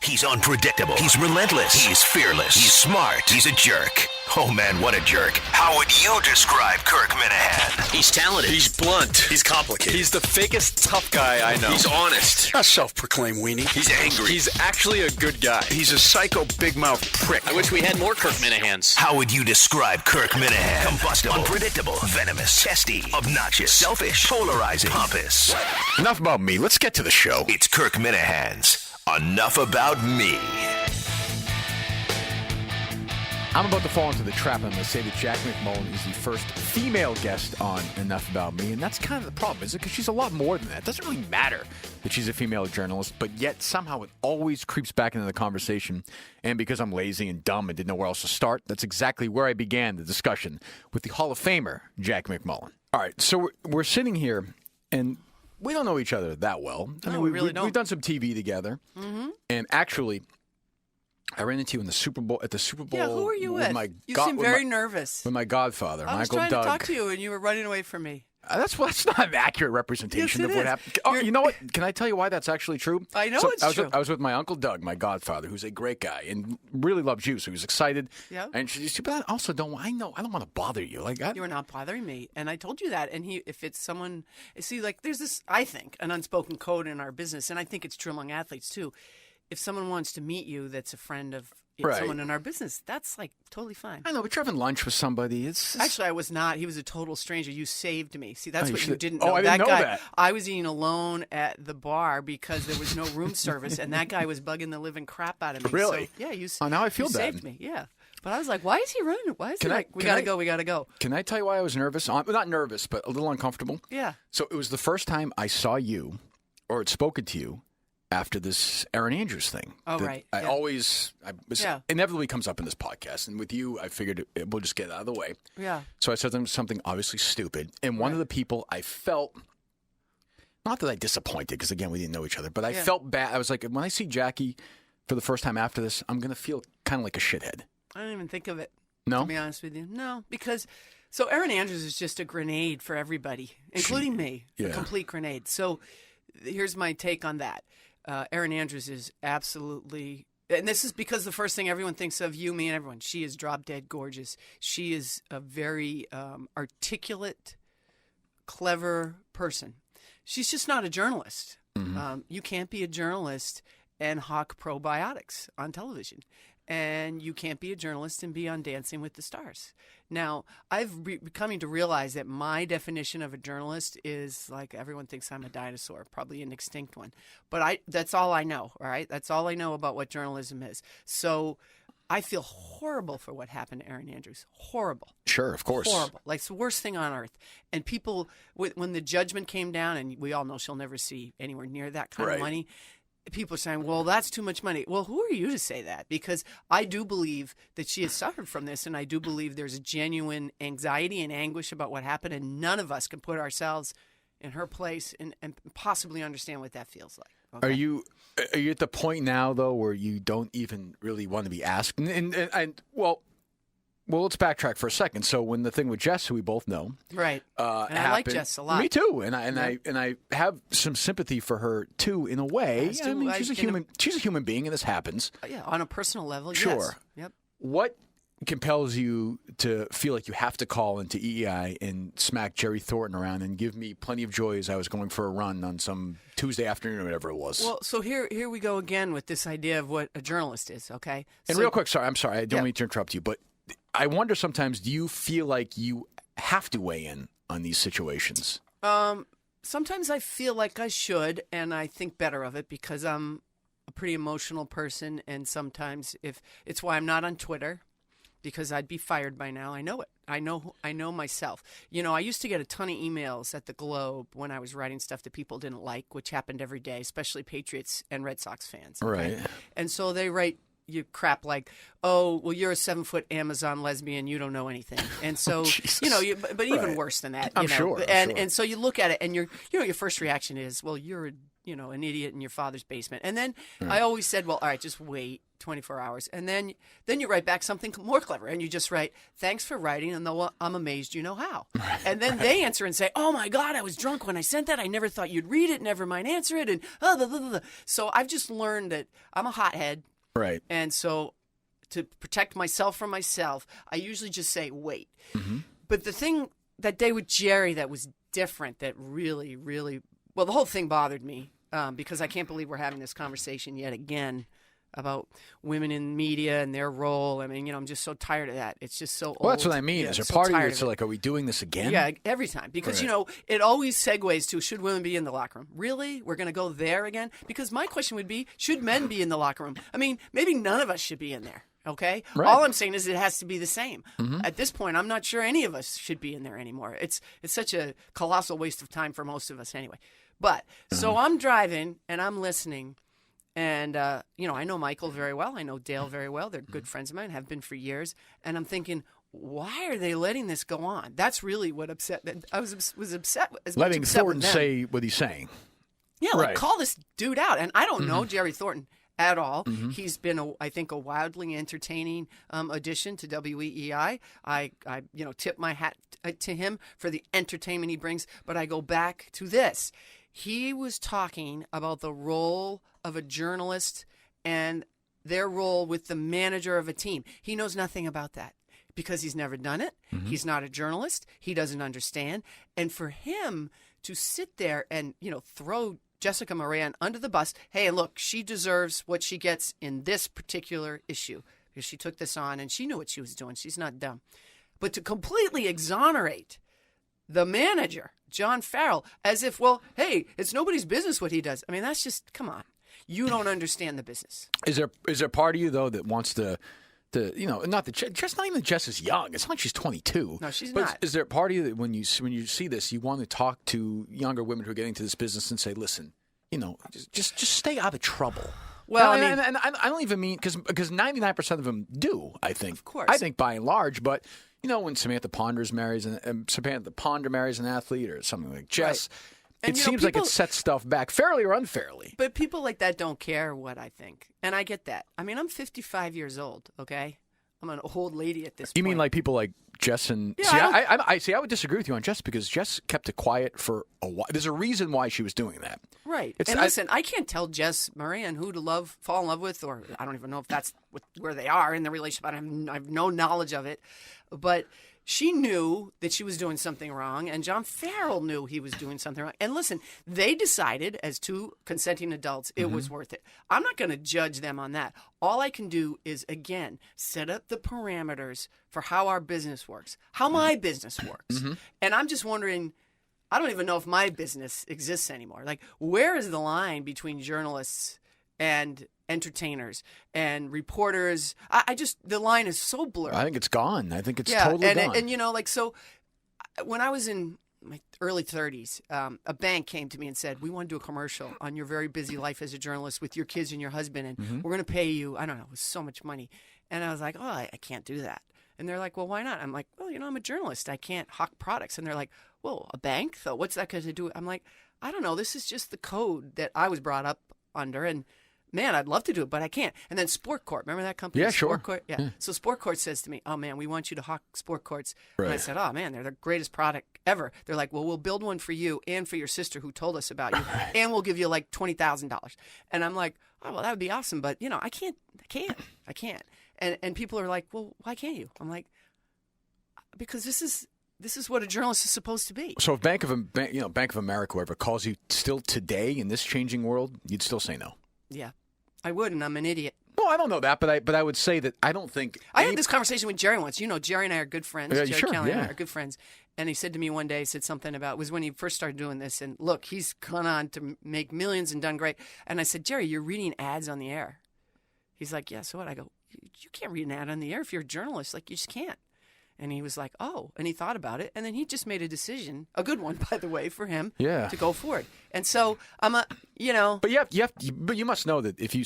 He's unpredictable. He's relentless. He's fearless. He's smart. He's a jerk. Oh, man, what a jerk. How would you describe Kirk Minihane? He's talented. He's blunt. He's complicated. He's the fakest tough guy I know. He's honest. A self-proclaimed weenie. He's angry. He's actually a good guy. He's a psycho big mouth prick. I wish we had more Kirk Minihanes. How would you describe Kirk Minihane? Combustible, unpredictable, venomous, testy, obnoxious, selfish, polarizing, pompous. Enough about me. Let's get to the show. It's Kirk Minihane's Enough About Me. I'm about to fall into the trap. I'm going to say that Jackie MacMullan is the first female guest on Enough About Me, and that's kind of the problem, is it? Because she's a lot more than that. It doesn't really matter that she's a female journalist, but yet somehow it always creeps back into the conversation. And because I'm lazy and dumb and didn't know where else to start, that's exactly where I began the discussion with the Hall of Famer, Jackie MacMullan. All right, so we're sitting here, and we don't know each other that well. We really don't. We've done some TV together, and actually, I ran into you in the Super Bowl. Yeah, who are you with? You seem very nervous. With my godfather, I was Uncle trying Doug. to talk to you, and you were running away from me. That's not an accurate representation Yes, of it what is. happened. Oh, you know what? Can I tell you why that's actually true? I know it's true. I was with my Uncle Doug, my godfather, who's a great guy and really loves you, so he was excited. Yeah. And she's, but I also don't. I don't want to bother you. You are not bothering me, and I told you that. And if it's someone, there's this, I think, an unspoken code in our business, and I think it's true among athletes too. If someone wants to meet you, that's a friend of someone in our business, that's like totally fine. I know, but you're having lunch with somebody. Actually, I was not. He was a total stranger. You saved me. See, that's what you didn't know. know. I didn't know guy, that. I was eating alone at the bar because there was no room service, and that guy was bugging the living crap out of me. Really? So, yeah, now I feel you bad. saved me. Yeah. But I was like, why is he running? Why is he like, we gotta go. Can I tell you why I was nervous? Not nervous, but a little uncomfortable. Yeah. So it was the first time I saw you or had spoken to you after this Aaron Andrews thing. Oh, right. Inevitably comes up in this podcast. And with you, I figured we'll just get it out of the way. Yeah. So I said something obviously stupid. And one of the people I felt, not that I disappointed, because again, we didn't know each other, but I felt bad. I was like, when I see Jackie for the first time after this, I'm going to feel kind of like a shithead. I didn't even think of it. No? To be honest with you. No, because so Aaron Andrews is just a grenade for everybody, including me. Yeah. A complete grenade. So here's my take on that. Aaron Andrews is absolutely, and this is because the first thing everyone thinks of, you, me, and everyone, she is drop dead gorgeous. She is a very articulate, clever person. She's just not a journalist. Mm-hmm. You can't be a journalist and hawk probiotics on television. And you can't be a journalist and be on Dancing with the Stars. Now, I've coming to realize that my definition of a journalist is like everyone thinks I'm a dinosaur, probably an extinct one. But that's all I know, all right? That's all I know about what journalism is. So I feel horrible for what happened to Aaron Andrews. Horrible. Sure, of course. Horrible. Like it's the worst thing on earth. And people, when the judgment came down, and we all know she'll never see anywhere near that kind of money, people are saying, well, that's too much money. Well, who are you to say that? Because I do believe that she has suffered from this, and I do believe there's a genuine anxiety and anguish about what happened, and none of us can put ourselves in her place and possibly understand what that feels like. Okay? Are you at the point now, though, where you don't even really want to be asked? Well, let's backtrack for a second. So when the thing with Jess, who we both know, right, and happened, I like Jess a lot. Me too, and I have some sympathy for her too, in a way. Yes, I mean, she's a human. She's a human being, and this happens. Yeah, on a personal level, sure. Yes. Yep. What compels you to feel like you have to call into EEI and smack Jerry Thornton around and give me plenty of joy as I was going for a run on some Tuesday afternoon or whatever it was? Well, so here we go again with this idea of what a journalist is. Okay. And real quick, I'm sorry, I don't mean to interrupt you, but I wonder sometimes, do you feel like you have to weigh in on these situations? Sometimes I feel like I should, and I think better of it because I'm a pretty emotional person, and sometimes it's why I'm not on Twitter, because I'd be fired by now. I know it. I know myself. You know, I used to get a ton of emails at the Globe when I was writing stuff that people didn't like, which happened every day, especially Patriots and Red Sox fans. Okay? Right. And so they write you crap like, oh, well, you're a 7-foot Amazon lesbian, you don't know anything. And so, but even worse than that. I'm sure. And so you look at it, and your first reaction is, well, you're an idiot in your father's basement. And then I always said, well, all right, just wait 24 hours. And then you write back something more clever. And you just write, thanks for writing, and though I'm amazed you know how. And then they answer and say, oh, my God, I was drunk when I sent that. I never thought you'd read it. Never mind answer it. And blah, blah, blah, blah. So I've just learned that I'm a hothead. Right. And so to protect myself from myself, I usually just say, wait. Mm-hmm. But the thing that day with Jerry that was different, that really, really, well, the whole thing bothered me because I can't believe we're having this conversation yet again about women in media and their role. I mean, I'm just so tired of that. It's just so old. Well, that's what I mean. Yeah, Is there so part of you tired that's it. like, are we doing this again? Yeah, every time. Because, Right. It always segues to, should women be in the locker room? Really? We're going to go there again? Because my question would be, should men be in the locker room? I mean, maybe none of us should be in there. Okay? Right. All I'm saying is it has to be the same. Mm-hmm. At this point, I'm not sure any of us should be in there anymore. It's such a colossal waste of time for most of us anyway. But, so I'm driving and I'm listening. And, I know Michael very well. I know Dale very well. They're good friends of mine, have been for years. And I'm thinking, why are they letting this go on? That's really what upset. I was upset. As much Letting upset with Thornton them. say what he's saying. Yeah, Right. call this dude out. And I don't know Jerry Thornton at all. Mm-hmm. He's been, I think, a wildly entertaining addition to WEEI. I tip my hat to him for the entertainment he brings. But I go back to this. He was talking about the role of a journalist and their role with the manager of a team. He knows nothing about that because he's never done it. Mm-hmm. He's not a journalist. He doesn't understand. And for him to sit there and, throw Jessica Moran under the bus, hey, look, she deserves what she gets in this particular issue because she took this on and she knew what she was doing. She's not dumb. But to completely exonerate the manager, John Farrell, as if, well, hey, it's nobody's business what he does. I mean, that's just, come on. You don't understand the business. Is there part of you, though, that wants to not that Jess, not even that Jess is young. It's not like she's 22. No, she's but not. Is there a part of you that when you see this, you want to talk to younger women who are getting into this business and say, listen, just stay out of trouble? Well, and I don't even mean because 99% of them do. I think, of course, I think by and large, but. When Samantha Ponder marries an athlete or something like Jess, right. it seems like it sets stuff back fairly or unfairly. But people like that don't care what I think. And I get that. I mean, I'm 55 years old, okay? I'm an old lady at this point. You mean like people like Jess and... Yeah, I would disagree with you on Jess because Jess kept it quiet for a while. There's a reason why she was doing that. Right. Listen, I can't tell Jess Moran who to fall in love with, or I don't even know if that's where they are in the relationship. I have no knowledge of it. But she knew that she was doing something wrong, and John Farrell knew he was doing something wrong. And listen, they decided as two consenting adults it was worth it. I'm not going to judge them on that. All I can do is, again, set up the parameters for how our business works, how my business works. And I'm just wondering, I don't even know if my business exists anymore. Like, where is the line between journalists and entertainers and reporters? The line is so blurred. I think it's gone. I think it's totally gone. And so when I was in my early 30s, a bank came to me and said, we want to do a commercial on your very busy life as a journalist with your kids and your husband, and we're going to pay you, I don't know, it was so much money. And I was like, I can't do that. And they're like, well, why not? I'm like, well, I'm a journalist. I can't hawk products. And they're like, well, a bank, though? What's that going to do? I'm like, I don't know. This is just the code that I was brought up under. And man, I'd love to do it, but I can't. And then Sport Court, remember that company? Yeah, sure. Sport Court? Yeah. So Sport Court says to me, oh, man, we want you to hawk Sport Courts. Right. And I said, oh, man, they're the greatest product ever. They're like, well, we'll build one for you and for your sister who told us about you, and we'll give you like $20,000. And I'm like, oh, well, that would be awesome, but, I can't. And people are like, well, why can't you? I'm like, because this is what a journalist is supposed to be. So if Bank of America, whoever calls you still today in this changing world, you'd still say no. Yeah, I would, and I'm an idiot. No, I don't know that, but I would say that I don't think I had this conversation with Jerry once. Jerry and I are good friends. Jerry sure, Kelly and I yeah. are good friends. And he said to me one day, he said something about, it was when he first started doing this, and look, he's gone on to make millions and done great. And I said, Jerry, you're reading ads on the air. He's like, yeah, so what? I go, you can't read an ad on the air if you're a journalist. Like, you just can't. And he was like, oh, and he thought about it, and then he just made a decision, a good one, by the way, for him, to go forward. And so But But you must know that if you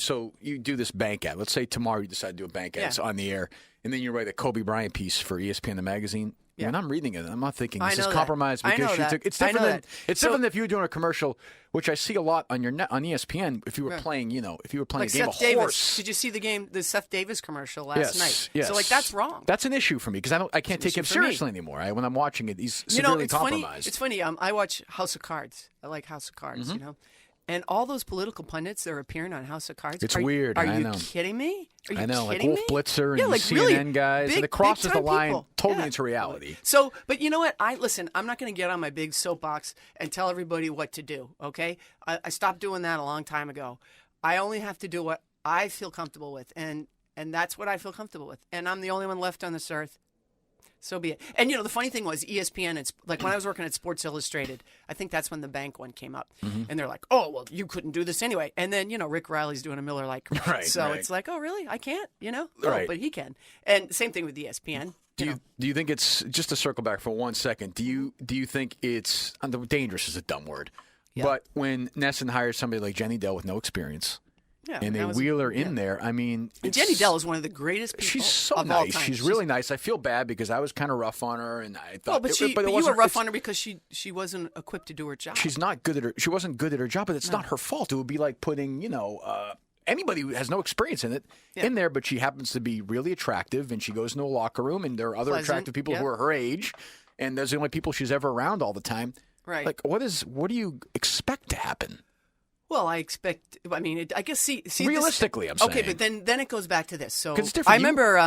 do this bank ad. Let's say tomorrow you decide to do a bank ad on the air, and then you write a Kobe Bryant piece for ESPN the magazine. When I'm reading it, I'm not thinking I this know is that. compromised I because know she that. took. It's I know different than that. it's So- different than if you were doing a commercial, which I see a lot on on ESPN. If you were playing, if you were playing Like a game Seth of Davis. horse. Did you see the Seth Davis commercial last night? Yes. So like that's wrong. That's an issue for me because I can't take issue him for me. seriously anymore. When I'm watching it, he's severely it's compromised. funny. It's funny. I watch House of Cards. I like House of Cards. And all those political pundits that are appearing on House of Cards. It's are, weird. Are I you know. kidding me? Are you I know, like kidding Wolf me? Blitzer and Yeah, the like CNN really guys, and it crosses the big-time line people. totally Yeah. into reality. So, but you know what? Listen. I'm not going to get on my big soapbox and tell everybody what to do. Okay? I stopped doing that a long time ago. I only have to do what I feel comfortable with, and that's what I feel comfortable with. And I'm the only one left on this earth. So be it. And the funny thing was ESPN. It's like when I was working at Sports Illustrated. I think that's when the bank one came up, and they're like, "Oh, well, you couldn't do this anyway." And then Rick Riley's doing a Miller Lite commercial. Right, so right. it's like, "Oh, really? I can't." Right. But he can. And same thing with ESPN. Do you think it's just to circle back for 1 second? Do you think it's dangerous is a dumb word, but when Nesson hires somebody like Jenny Dell with no experience, Yeah, and they that was- wheel her in there, I mean, And Jenny Dell is one of the greatest people. she's so of all nice. time. She's really nice. I feel bad because I was kind of rough on her, and I thought. Well, but it you were wasn't- rough it's- on her because she wasn't equipped to do her job. She's not good at her. She wasn't good at her job, but it's not her fault. It would be like putting anybody who has no experience in it in there, but she happens to be really attractive, and she goes into a locker room, and there are other Pleasant, attractive people who are her age, and those are the only people she's ever around all the time. Right. Like, what do you expect to happen? Well, I expect. I mean, I guess see Realistically, this, I'm okay, saying. but then it goes back to this. So 'Cause it's different. I remember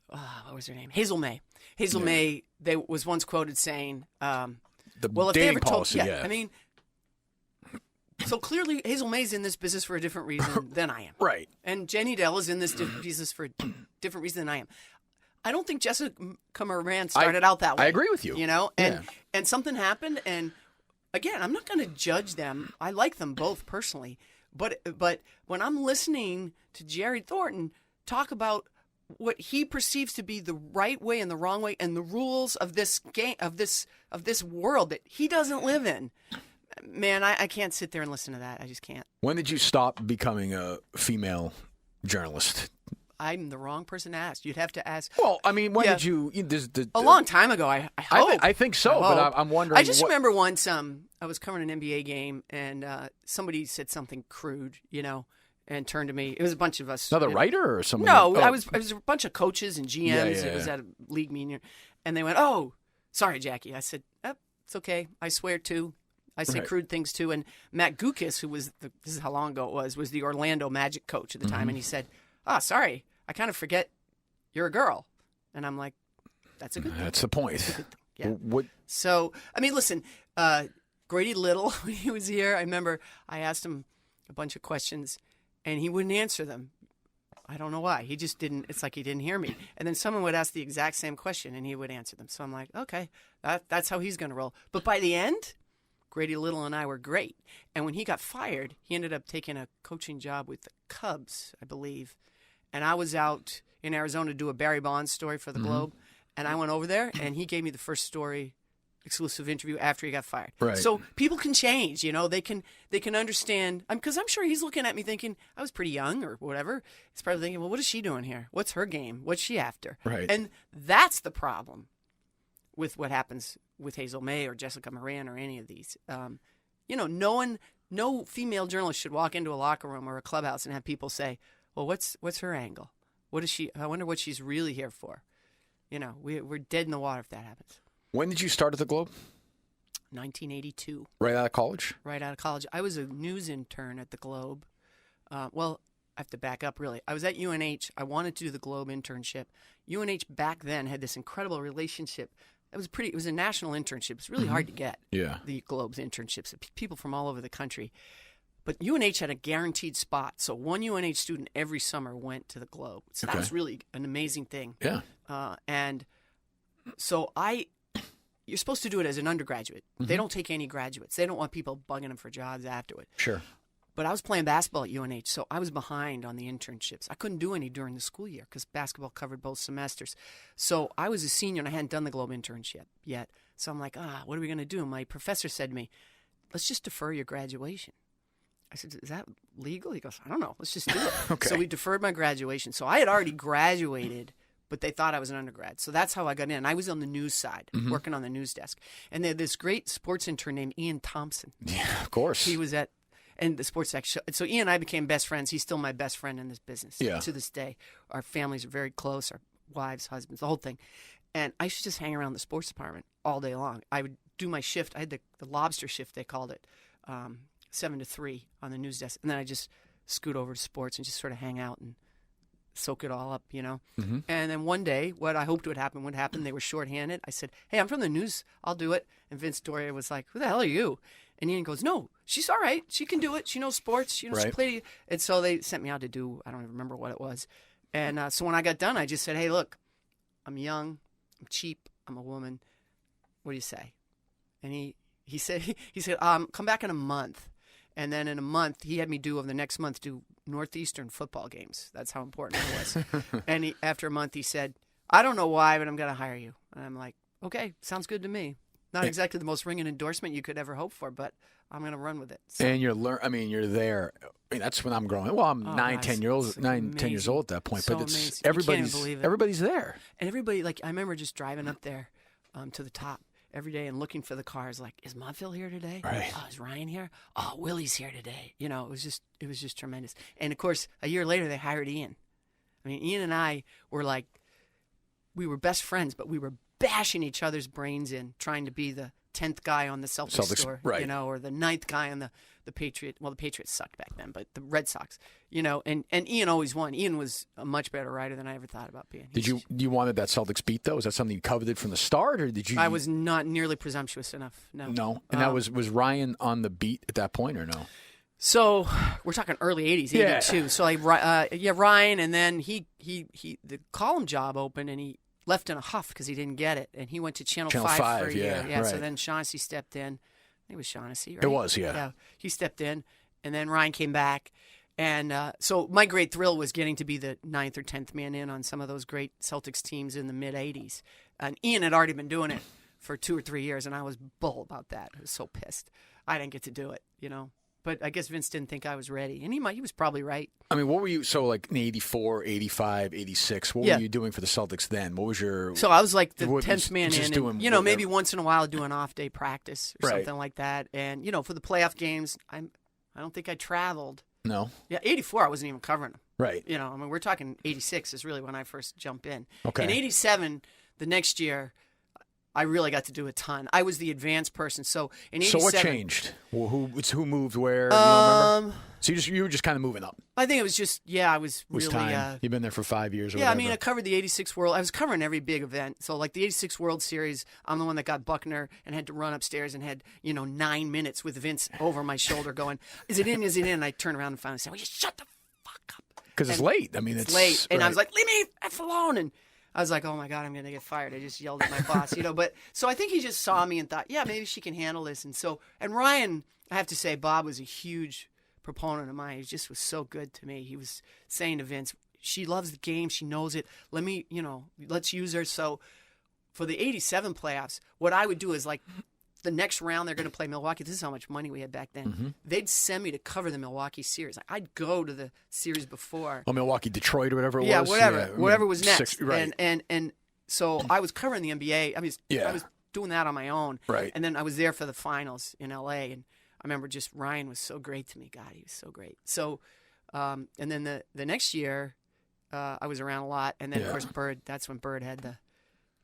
what was her name? Hazel May. Hazel May. They was once quoted saying, The "Well, if they dating ever told, policy, I mean, so clearly Hazel May's in this business for a different reason than I am, right. and Jenny Dell is in this business for a different reason than I am. I don't think Jessica Moran started out that way. I agree with you. And something happened, and again, I'm not going to judge them. I like them both personally, but when I'm listening to Jerry Thornton talk about what he perceives to be the right way and the wrong way, and the rules of this game of this world that he doesn't live in, man, I can't sit there and listen to that. I just can't. When did you stop becoming a female journalist? I'm the wrong person to ask. You'd have to ask. Well, I mean, when Yeah. did you? A long time ago, I hope. I think so, but hope. I'm wondering. I just what, remember once I was covering an NBA game, and somebody said something crude, and turned to me. It was a bunch of us. another writer or something. No, it was a bunch of coaches and GMs. Yeah, It was at a league meeting, and they went, "Oh, sorry, Jackie." I said, "It's okay. I swear too. I say Right. crude things too." And Matt Gukas, who was this is how long ago it was the Orlando Magic coach at the time, and he said, "Sorry, I kind of forget you're a girl," and I'm like, "That's a good thing." That's the point. Yeah. What? So, I mean, listen, Grady Little, when he was here, I remember I asked him a bunch of questions, and he wouldn't answer them. I don't know why. He just didn't. It's like he didn't hear me. And then someone would ask the exact same question, and he would answer them. So I'm like, okay, that's how he's going to roll. But by the end, Grady Little and I were great. And when he got fired, he ended up taking a coaching job with the Cubs, I believe. And I was out in Arizona to do a Barry Bonds story for the Globe. And I went over there, and he gave me the first story, exclusive interview after he got fired. Right. So people can change, they can understand. Because I'm sure he's looking at me thinking I was pretty young or whatever. He's probably thinking, well, what is she doing here? What's her game? What's she after? Right. And that's the problem with what happens with Hazel May or Jessica Moran or any of these. No female journalist should walk into a locker room or a clubhouse and have people say, well, what's her angle? What is she? I wonder what she's really here for. We're dead in the water if that happens. When did you start at the Globe? 1982, Right out of college? right out of college. I was a news intern at the Globe. Well, I have to back up, really. I was at UNH. I wanted to do the Globe internship. UNH back then had this incredible relationship. It was a national internship. It's really hard to get, Yeah. the Globe's internships. People from all over the country. But UNH had a guaranteed spot. So one UNH student every summer went to the Globe. So that Okay. was really an amazing thing. Yeah. And so you're supposed to do it as an undergraduate. They don't take any graduates. They don't want people bugging them for jobs afterward. Sure. But I was playing basketball at UNH, so I was behind on the internships. I couldn't do any during the school year because basketball covered both semesters. So I was a senior and I hadn't done the Globe internship yet. So I'm like, what are we going to do? My professor said to me, let's just defer your graduation. I said, is that legal? He goes, I don't know. Let's just do it. Okay. So we deferred my graduation. So I had already graduated but they thought I was an undergrad. So that's how I got in. I was on the news side, working on the news desk. And they had this great sports intern named Ian Thompson. Yeah, of course. He was at the sports section. So Ian and I became best friends. He's still my best friend in this business to this day. Our families are very close, our wives, husbands, the whole thing. And I used to just hang around the sports department all day long. I would do my shift. I had the lobster shift, they called it, 7 to 3 on the news desk. And then I just scoot over to sports and just sort of hang out and soak it all up, you know. Mm-hmm. And then one day, what I hoped would happen would happen. They were shorthanded. I said, hey, I'm from the news. I'll do it. And Vince Doria was like, who the hell are you? And Ian goes, no, she's all right. She can do it. She knows sports. She knows play. And so they sent me out to do, I don't even remember what it was. And so when I got done, I just said, hey, look, I'm young. I'm cheap. I'm a woman. What do you say? And he said, come back in a month. And then in a month, he had me do, over the next month, do Northeastern football games. That's how important it was. And after a month, he said, I don't know why, but I'm going to hire you. And I'm like, okay, sounds good to me. Not exactly the most ringing endorsement you could ever hope for, but I'm going to run with it. So. And you're there. I mean, that's when I'm growing. Well, I'm 10 years old at that point. So but it's amazing. everybody's there. And everybody, like, I remember just driving up there to the top every day and looking for the cars. Like, is Montville here today? Right. Oh, is Ryan here? Oh, Willie's here today. You know, it was just tremendous. And of course, a year later, they hired Ian. I mean, Ian and I were like, we were best friends, but we were bashing each other's brains in, trying to be the 10th guy on the Celtics store, you know, or the 9th guy on the Patriots. Well, the Patriots sucked back then, but the Red Sox, you know, and Ian always won. Ian was a much better writer than I ever thought about being. You wanted that Celtics beat, though? Is that something you coveted from the start, or did you? I was not nearly presumptuous enough, no. No? And that was Ryan on the beat at that point, or no? So we're talking early 80s, 82. So Ryan, and then he the column job opened, and he left in a huff because he didn't get it, and he went to Channel 5 for a year. Yeah, right. So then Shaughnessy stepped in. I think it was Shaughnessy, right? It was, yeah. Yeah, he stepped in, and then Ryan came back. And so my great thrill was getting to be the 9th or 10th man in on some of those great Celtics teams in the mid-'80s. And Ian had already been doing it for 2 or 3 years, and I was bull about that. I was so pissed. I didn't get to do it, you know. But I guess Vince didn't think I was ready. And he was probably right. I mean, what were you, so like in 84, 85, 86, what were you doing for the Celtics then? What was your... So I was like the 10th man in. Doing, and, you know, maybe once in a while do an off-day practice or something like that. And, you know, for the playoff games, I don't think I traveled. No? Yeah, 84, I wasn't even covering them. Right. You know, I mean, we're talking 86 is really when I first jumped in. Okay. In 87, the next year... I really got to do a ton. I was the advanced person. So in 87, so what changed? Well, who moved where? You don't remember? So you were just kind of moving up. I think it was just I was really. Time. You've been there for 5 years. Or yeah, whatever. I mean, I covered the '86 World. I was covering every big event. So like the '86 World Series, I'm the one that got Buckner and had to run upstairs and had 9 minutes with Vince over my shoulder going, "Is it in? Is it in?" And I turn around and finally say, "Well, you shut the fuck up." Because it's late. I mean, it's late, and right. I was like, "Leave me F alone." And I was like, oh, my God, I'm going to get fired. I just yelled at my boss, But so I think he just saw me and thought, yeah, maybe she can handle this. And Ryan, I have to say, Bob was a huge proponent of mine. He just was so good to me. He was saying to Vince, she loves the game. She knows it. Let's use her. So for the 87 playoffs, what I would do is like the next round they're going to play Milwaukee. This is how much money we had back then. Mm-hmm. They'd send me to cover the Milwaukee series. I'd go to the series before. Oh, Milwaukee, Detroit, or whatever it was. Yeah, whatever was next. Right. And so I was covering the NBA. I was doing that on my own. Right. And then I was there for the finals in LA. And I remember just Ryan was so great to me. God, he was so great. So, and then the next year, I was around a lot. And then of course Bird. That's when Bird had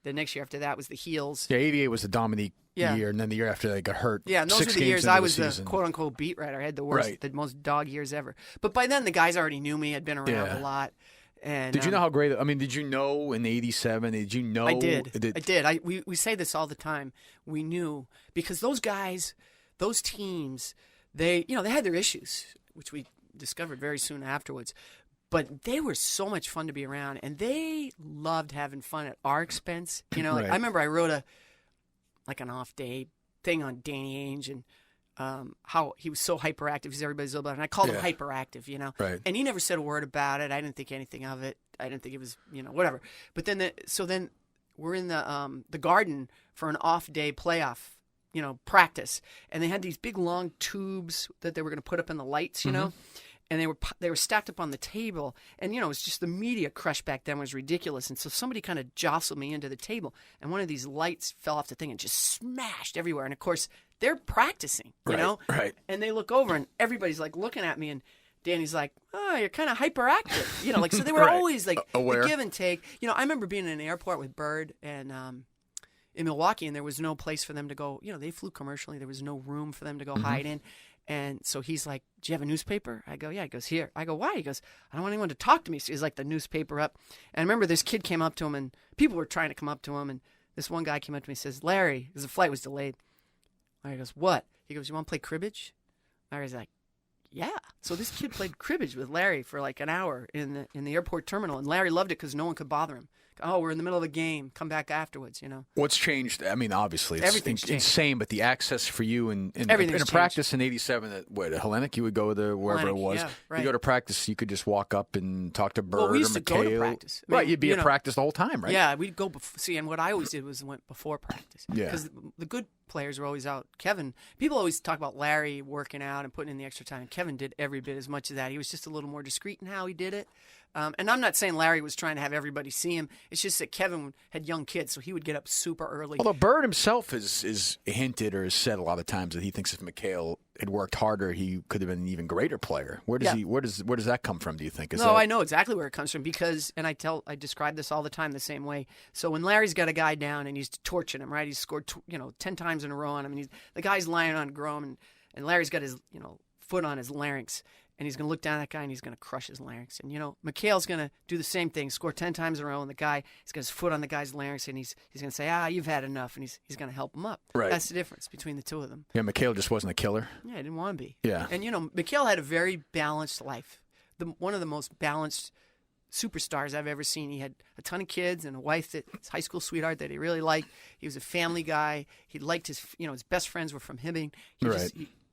the next year after that was the Heels. Yeah, 88 was the Dominique year, and then the year after they got hurt. Yeah, and those were the years I was the quote-unquote beat writer. I had the worst, the most dog years ever. But by then, the guys already knew me. I'd been around a lot. And did you know how great? I mean, did you know in '87? Did you know? I did. I did. We say this all the time. We knew because those guys, those teams, they had their issues, which we discovered very soon afterwards. But they were so much fun to be around, and they loved having fun at our expense. I remember I wrote an off-day thing on Danny Ainge and how he was so hyperactive because everybody's about it. And I called him hyperactive, Right. And he never said a word about it. I didn't think anything of it. I didn't think it was, whatever. But then then we're in the Garden for an off-day playoff, practice. And they had these big, long tubes that they were going to put up in the lights, and they were stacked up on the table, and it was just the media crush back then was ridiculous, and so somebody kind of jostled me into the table, and one of these lights fell off the thing and just smashed everywhere, and of course they're practicing, you know, right, and they look over and everybody's like looking at me, and Danny's like, "Oh, you're kind of hyperactive," like so they were always like aware. The give and take. I remember being in an airport with Bird and in Milwaukee, and there was no place for them to go. They flew commercially. There was no room for them to go hide in. And so he's like, "Do you have a newspaper?" I go, "Yeah." He goes, "Here." I go, "Why?" He goes, "I don't want anyone to talk to me." So he's like the newspaper up. And I remember this kid came up to him, and people were trying to come up to him. And this one guy came up to me and says, "Larry," because the flight was delayed. Larry goes, "What?" He goes, "You want to play cribbage?" Larry's like, "Yeah." So this kid played cribbage with Larry for like an hour in the airport terminal. And Larry loved it because no one could bother him. "Oh, we're in the middle of a game. Come back afterwards, What's changed? I mean, obviously, it's Everything's changed. insane, but the access for you in Everything's a practice in '87 at Hellenic, you would go to wherever Hellenic, it was. yeah, right. You go to practice, you could just walk up and talk to Bird Well, we or used to go to McHale. practice. I Right, mean, you'd be at practice the whole time, right? Yeah, we'd go see, and what I always did was went before practice. Yeah. Because the good players were always out. Kevin, people always talk about Larry working out and putting in the extra time. Kevin did every bit as much as that. He was just a little more discreet in how he did it. And I'm not saying Larry was trying to have everybody see him. It's just that Kevin had young kids, so he would get up super early. Although Bird himself is hinted or has said a lot of times that he thinks if McHale had worked harder, he could have been an even greater player. Where does that come from? Do you think? I know exactly where it comes from because, and I describe this all the time the same way. So when Larry's got a guy down and he's torching him, right? He's scored 10 times in a row on him, and the guy's lying on Grom, and Larry's got his foot on his larynx. And he's going to look down at that guy and he's going to crush his larynx. And, McHale's going to do the same thing, score 10 times in a row, and he's got his foot on the guy's larynx, and he's going to say, "You've had enough," and he's going to help him up. Right. That's the difference between the two of them. Yeah, McHale just wasn't a killer. Yeah, I didn't want to be. Yeah. And, McHale had a very balanced life. One of the most balanced superstars I've ever seen. He had a ton of kids and a wife his high school sweetheart that he really liked. He was a family guy. He liked his best friends were from Hibbing.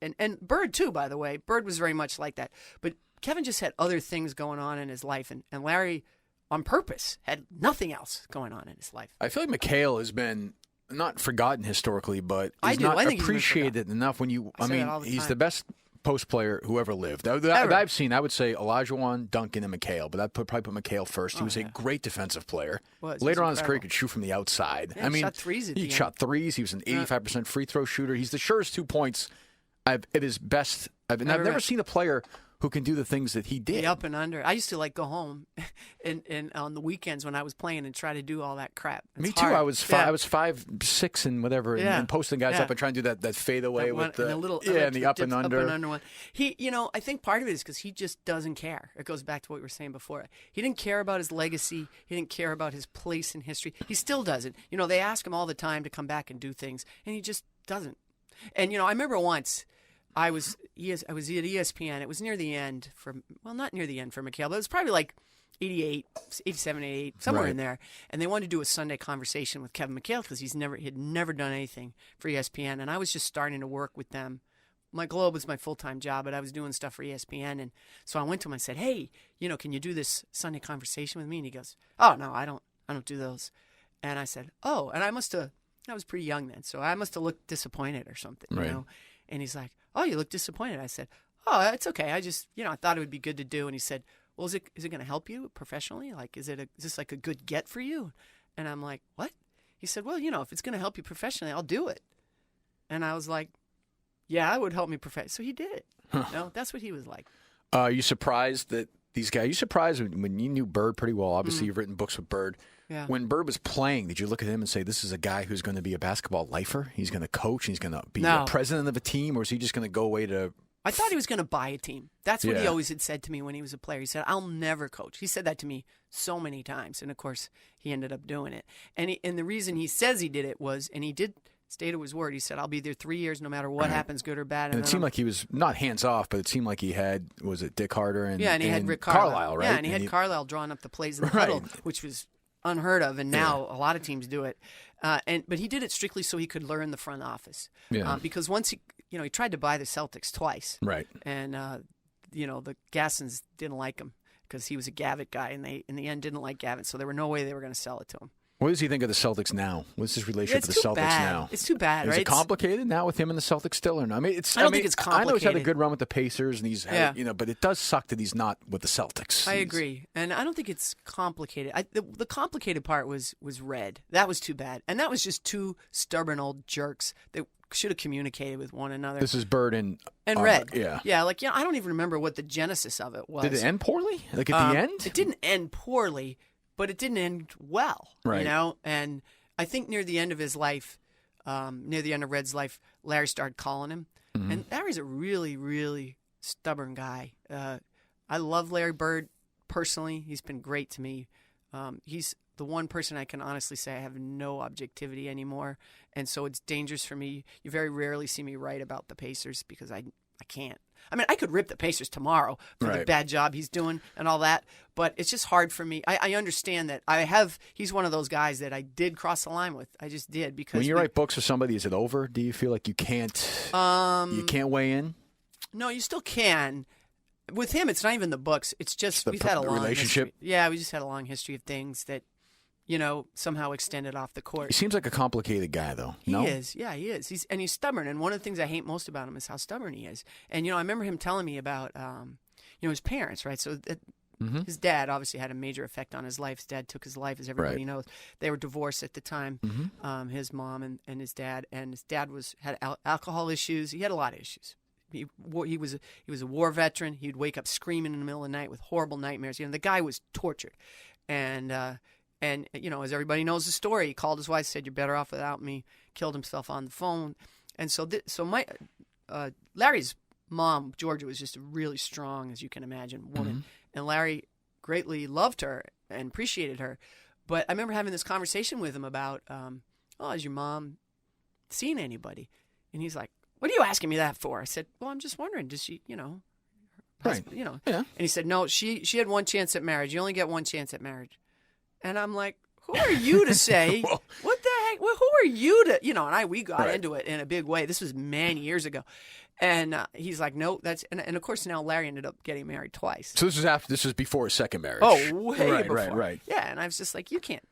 And Bird, too, by the way. Bird was very much like that. But Kevin just had other things going on in his life. And Larry, on purpose, had nothing else going on in his life. I feel like McHale has been not forgotten historically, but I he's do. not I think appreciated enough when you – I mean, he's the best post player who ever lived. That I've seen, I would say Olajuwon, Duncan, and McHale, but I'd probably put McHale first. He was a great defensive player. Later on in his career, he could shoot from the outside. Yeah, he shot threes at the end. He shot threes. He was an 85% free throw shooter. He's the surest 2 points at his best. I've never seen a player who can do the things that he did. The up and under. I used to go home and on the weekends when I was playing and try to do all that crap. Me too. I was 5'6" and whatever, and posting guys up and trying to do that fadeaway with the and the up and under. Up and under one. He, I think part of it is because he just doesn't care. It goes back to what we were saying before. He didn't care about his legacy. He didn't care about his place in history. He still doesn't. They ask him all the time to come back and do things, and he just doesn't. And I remember once. I was at ESPN. It was near the end not near the end for McHale, but it was probably like 88, 87, 88, somewhere in there. And they wanted to do a Sunday conversation with Kevin McHale because he'd never done anything for ESPN. And I was just starting to work with them. My Globe was my full-time job, but I was doing stuff for ESPN. And so I went to him and said, "Hey, can you do this Sunday conversation with me?" And he goes, "Oh, no, I don't do those." And I said, "Oh," and I was pretty young then, so I must have looked disappointed or something, And he's like, "Oh, you look disappointed." I said, "Oh, it's okay. I just, I thought it would be good to do." And he said, "Well, is it going to help you professionally? Like, is this like a good get for you?" And I'm like, "What?" He said, "Well, if it's going to help you professionally, I'll do it." And I was like, "Yeah, it would help me professionally." So he did it. That's what he was like. Are you surprised that these guys? Are you surprised when you knew Bird pretty well? Obviously, you've written books with Bird. Yeah. When Bird was playing, did you look at him and say, "This is a guy who's going to be a basketball lifer? He's going to coach. He's going to be the president of a team, or is he just going to go away to?" I thought he was going to buy a team. That's what he always had said to me when he was a player. He said, "I'll never coach." He said that to me so many times, and of course, he ended up doing it. And the reason he says he did it was, and he did stay to his word. He said, "I'll be there 3 years, no matter what happens, good or bad." And it seemed like he was not hands off, but it seemed like he had Dick Harder and he had Rick Carlisle, right? Yeah, and he had Carlisle drawing up the plays in the huddle, which was unheard of, and now a lot of teams do it. But he did it strictly so he could learn the front office. Because once he tried to buy the Celtics twice, right? And the Gassons didn't like him because he was a Gavitt guy, and they in the end didn't like Gavitt, so there were no way they were going to sell it to him. What does he think of the Celtics now? What's his relationship with the Celtics now? It's too bad, right? Is it complicated now with him and the Celtics still, or no? I mean, I don't think it's complicated. I know he's had a good run with the Pacers, and he's had, but it does suck that he's not with the Celtics. I agree, and I don't think it's complicated. The complicated part was Red. That was too bad, and that was just two stubborn old jerks that should have communicated with one another. This is Bird and Red. Yeah. Like I don't even remember what the genesis of it was. Did it end poorly? Like at the end? It didn't end poorly, but it didn't end well. Right. And I think near the end of his life, near the end of Red's life, Larry started calling him, and Larry's a really, really stubborn guy. I love Larry Bird personally. He's been great to me. He's the one person I can honestly say I have no objectivity anymore, and so it's dangerous for me. You very rarely see me write about the Pacers because I can't. I mean, I could rip the Pacers tomorrow for the bad job he's doing and all that, but it's just hard for me. I understand that he's one of those guys that I did cross the line with. I just did because when you write books with somebody, is it over? Do you feel like you can't weigh in? No, you still can. With him, it's not even the books. It's just we've had a long relationship. History. Yeah, we just had a long history of things that, somehow extended off the court. He seems like a complicated guy, though. He is. Yeah, he is. He's stubborn, and one of the things I hate most about him is how stubborn he is. And I remember him telling me about his parents, right? So his dad obviously had a major effect on his life. His dad took his life, as everybody knows. They were divorced at the time, his mom and his dad. And his dad had alcohol issues. He had a lot of issues. He was a war veteran. He'd wake up screaming in the middle of the night with horrible nightmares. The guy was tortured, and as everybody knows the story, he called his wife, said, "You're better off without me." Killed himself on the phone, and so Larry's mom, Georgia, was just a really strong, as you can imagine, woman, and Larry greatly loved her and appreciated her. But I remember having this conversation with him about, has your mom seen anybody? And he's like, "What are you asking me that for?" I said, "Well, I'm just wondering, does she, husband, Yeah. And he said, "No, she had one chance at marriage. You only get one chance at marriage." And I'm like, who are you to say, Well, what the heck? Well, who are you to, and we got into it in a big way. This was many years ago. And he's like, no, and of course now Larry ended up getting married twice. So this was before his second marriage. Oh, way before. Right. Yeah, and I was just like, you can't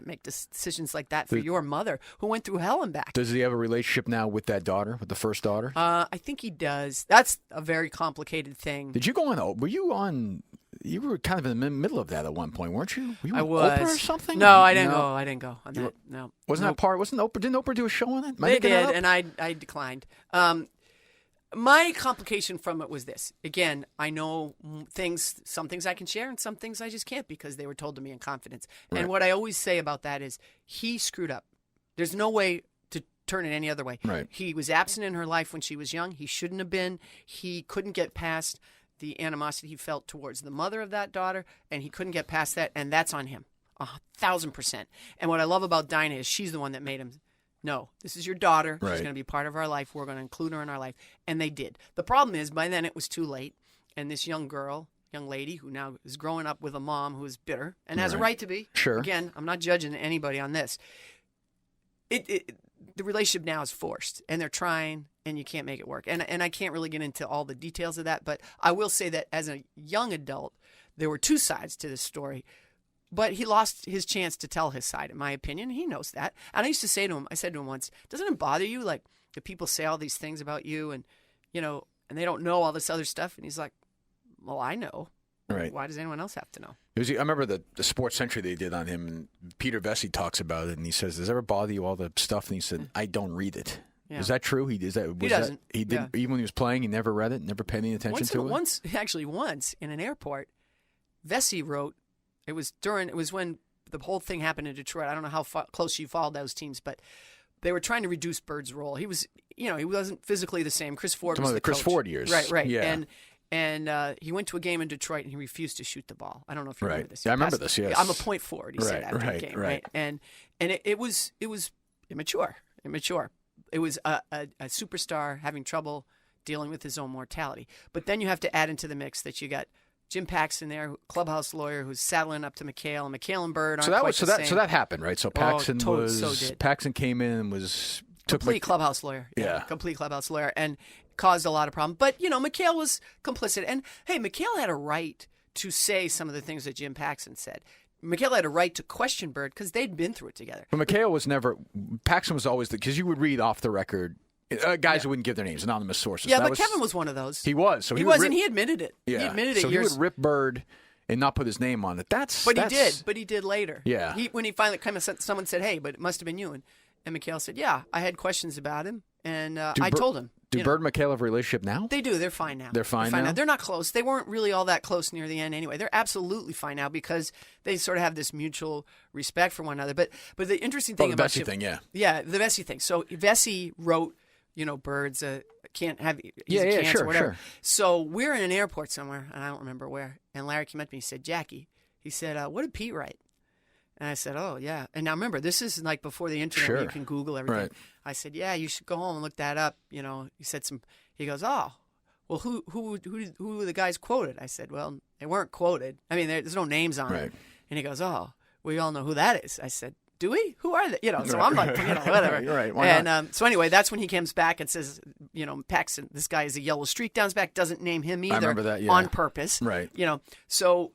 make decisions like that for your mother who went through hell and back. Does he have a relationship now with that daughter, with the first daughter? I think he does. That's a very complicated thing. Did you go on? Were you on? You were kind of in the middle of that at one point, weren't you? Were you I was. Oprah or something? No, I didn't go. I didn't go on that. No. Wasn't that part? Wasn't Oprah? Didn't Oprah do a show on it? They did, and I declined. My complication from it was this. Again, I know some things I can share and some things I just can't because they were told to me in confidence. Right. And what I always say about that is he screwed up. There's no way to turn it any other way. Right. He was absent in her life when she was young. He shouldn't have been. He couldn't get past the animosity he felt towards the mother of that daughter, and he couldn't get past that, and that's on him, 1,000%. And what I love about Dinah is she's the one that made him, no, this is your daughter. Right. She's going to be part of our life. We're going to include her in our life. And they did. The problem is, by then it was too late, and this young lady who now is growing up with a mom who is bitter and has a right to be. Sure. Again, I'm not judging anybody on this. The relationship now is forced, and they're trying, and you can't make it work. And I can't really get into all the details of that, but I will say that as a young adult, there were two sides to this story. But he lost his chance to tell his side, in my opinion. He knows that. And I said to him once, doesn't it bother you, like, that people say all these things about you and, and they don't know all this other stuff? And he's like, well, I know. Right. Why does anyone else have to know? I remember the Sports Century they did on him, and Peter Vesey talks about it, and he says, does it ever bother you, all the stuff? And he said, I don't read it. Yeah. Is that true? He doesn't. He didn't, even when he was playing, he never read it, never paid any attention to it? Once in an airport, Vesey wrote, it was when the whole thing happened in Detroit. I don't know how close you followed those teams, but they were trying to reduce Bird's role. He was, he wasn't physically the same. Chris Ford was the coach. Chris Ford years. Right. Yeah. And he went to a game in Detroit and he refused to shoot the ball. I don't know if you remember this. Yeah, I remember this. Yes. I'm a point forward. He said after the game. Right. And it was immature. It was a superstar having trouble dealing with his own mortality. But then you have to add into the mix that you got Jim Paxson there, clubhouse lawyer, who's saddling up to McHale, and McHale and Bird aren't quite the same. So that happened, right? So Paxson Paxson came in and was complete clubhouse lawyer. Yeah, complete clubhouse lawyer, and caused a lot of problems. But McHale was complicit, and hey, McHale had a right to say some of the things that Jim Paxson said. Michaela had a right to question Bird because they'd been through it together. But Michaela was never. Paxson was always because you would read off the record. Guys who wouldn't give their names, anonymous sources. Yeah, but Kevin was one of those. He was. So he was, and he admitted it. Yeah. He admitted it. So he would rip Bird and not put his name on it. But he did later. Yeah. When he finally came, someone said, "Hey, but it must have been you." And Michaela said, "Yeah, I had questions about him, and I told him." Do Bird and Michaela have a relationship now? They do. They're fine now. They're fine now? They're not close. They weren't really all that close near the end anyway. They're absolutely fine now because they sort of have this mutual respect for one another. But the interesting thing about the Vesey thing, yeah. Yeah, the Vesey thing. So Vesey wrote, Bird's can't have cancer, or whatever. Sure. So we're in an airport somewhere, and I don't remember where. And Larry came up to me and said, "Jackie," he said, "what did Pete write?" And I said, "Oh, yeah." And now remember, this is like before the internet where you can Google everything. Right. I said, "Yeah, you should go home and look that up." He said he goes, "Oh, well, who were the guys quoted?" I said, "Well, they weren't quoted. I mean, there's no names on it." And he goes, "Oh, we all know who that is." I said, "Do we? Who are they?" So I'm like, whatever. Right. Why not? And so anyway, that's when he comes back and says, Paxton, this guy has a yellow streak down his back, doesn't name him either. I remember that, yeah. On purpose. Right. So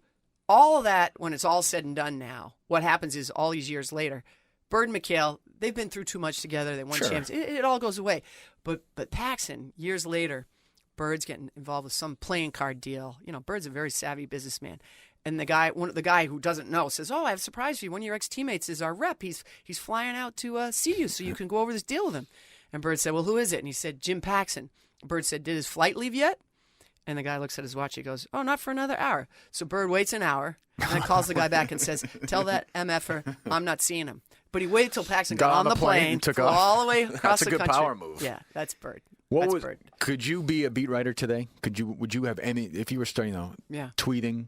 all of that, when it's all said and done now, what happens is all these years later, Bird and McHale, they've been through too much together. They won champions. It all goes away. But Paxton, years later, Bird's getting involved with some playing card deal. Bird's a very savvy businessman. And the guy who doesn't know says, "Oh, I have a surprise for you. One of your ex-teammates is our rep. He's flying out to see you so you can go over this deal with him." And Bird said, "Well, who is it?" And he said, "Jim Paxson." Bird said, "Did his flight leave yet?" And the guy looks at his watch. He goes, "Oh, not for another hour." So Bird waits an hour and then calls the guy back and says, "Tell that MFer I'm not seeing him." But he waited till Paxson got on the plane, took flew off all the way across the country. That's a good power move. Yeah, that's Bird. Bird. Could you be a beat writer today? Would you have any if you were starting, tweeting,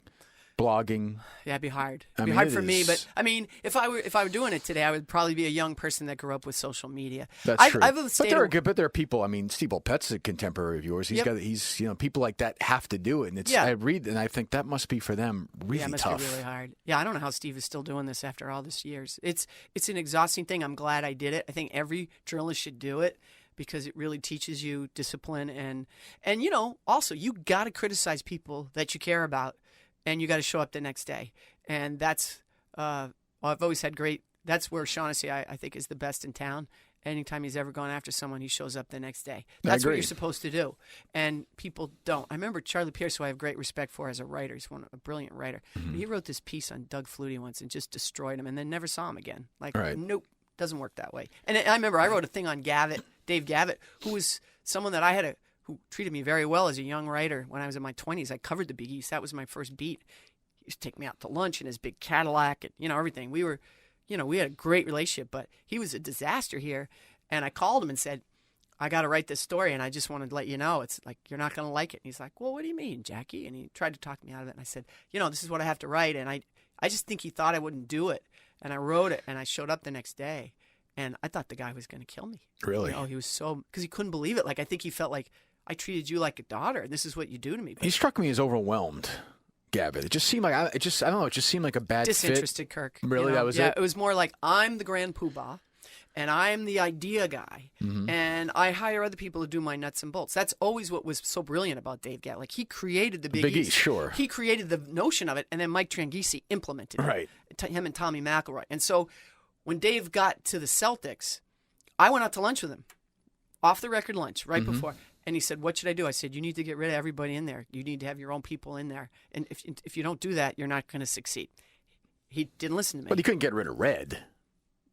blogging? Yeah, it'd be hard. It'd be hard for me, but I mean, if I were doing it today, I would probably be a young person that grew up with social media. That's true. But there are people. I mean, Steve Olpett's a contemporary of yours. He's people like that have to do it. And I read and I think that must be for them really it must tough. Be really hard. Yeah, I don't know how Steve is still doing this after all these years. It's an exhausting thing. I'm glad I did it. I think every journalist should do it because it really teaches you discipline and also you got to criticize people that you care about. And you got to show up the next day. And that's, I've always had that's where Shaughnessy, I think, is the best in town. Anytime he's ever gone after someone, he shows up the next day. That's what you're supposed to do. And people don't. I remember Charlie Pierce, who I have great respect for as a writer. He's a brilliant writer. Mm-hmm. He wrote this piece on Doug Flutie once and just destroyed him and then never saw him again. Nope, doesn't work that way. And I remember I wrote a thing on Dave Gavitt, who was someone that who treated me very well as a young writer when I was in my 20s. I covered the Big East. That was my first beat. He used to take me out to lunch in his big Cadillac and, everything. We were, we had a great relationship, but he was a disaster here. And I called him and said, "I got to write this story, and I just wanted to let you know. It's like, you're not going to like it." And he's like, "Well, what do you mean, Jackie?" And he tried to talk me out of it. And I said, "This is what I have to write." And I just think he thought I wouldn't do it. And I wrote it, and I showed up the next day. And I thought the guy was going to kill me. Really? He was because he couldn't believe it. I think he felt like, I treated you like a daughter, and this is what you do to me. But he struck me as overwhelmed, Gavitt. It just seemed like I don't know. It just seemed like a bad disinterested fit. Kirk. Really, that was it. It was more like I'm the grand poobah, and I'm the idea guy, and I hire other people to do my nuts and bolts. That's always what was so brilliant about Dave Gavitt. Like he created the Big East. Sure. He created the notion of it, and then Mike Tranghese implemented it. Right. Him and Tommy McElroy. And so when Dave got to the Celtics, I went out to lunch with him, off the record lunch, right before. And he said, "What should I do?" I said, "You need to get rid of everybody in there. You need to have your own people in there. And if you don't do that, you're not going to succeed." He didn't listen to me. But he couldn't get rid of Red.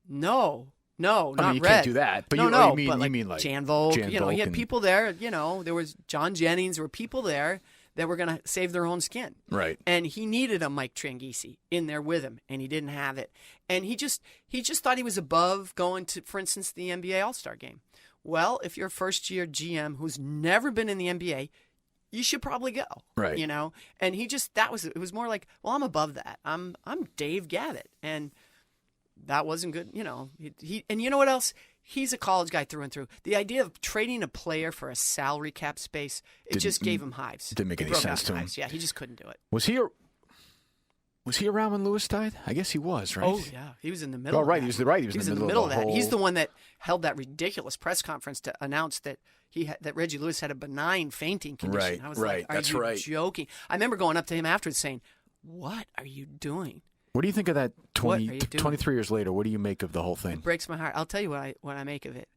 No, not I mean, you Red. Can't do that. But you mean like Jan Volk. Jan Volk he had people there. There was John Jennings. There were people there that were going to save their own skin. Right. And he needed a Mike Tranghese in there with him, and he didn't have it. And he just thought he was above going to, for instance, the NBA All-Star game. Well, if you're a first-year GM who's never been in the NBA, you should probably go. Right. And it was more like, well, I'm above that. I'm Dave Gavitt, and that wasn't good. And you know what else? He's a college guy through and through. The idea of trading a player for a salary cap space, it just gave him hives. Didn't make any sense to him. Yeah, he just couldn't do it. Was he around when Lewis died? I guess he was, right? Oh, yeah. He was in the middle of that. He was in the middle of that. He's the one that held that ridiculous press conference to announce that that Reggie Lewis had a benign fainting condition. Right, I was right. like, are you joking? I remember going up to him afterwards saying, "What are you doing?" What do you think of that? What are you doing? 23 years later, what do you make of the whole thing? It breaks my heart. I'll tell you what I make of it.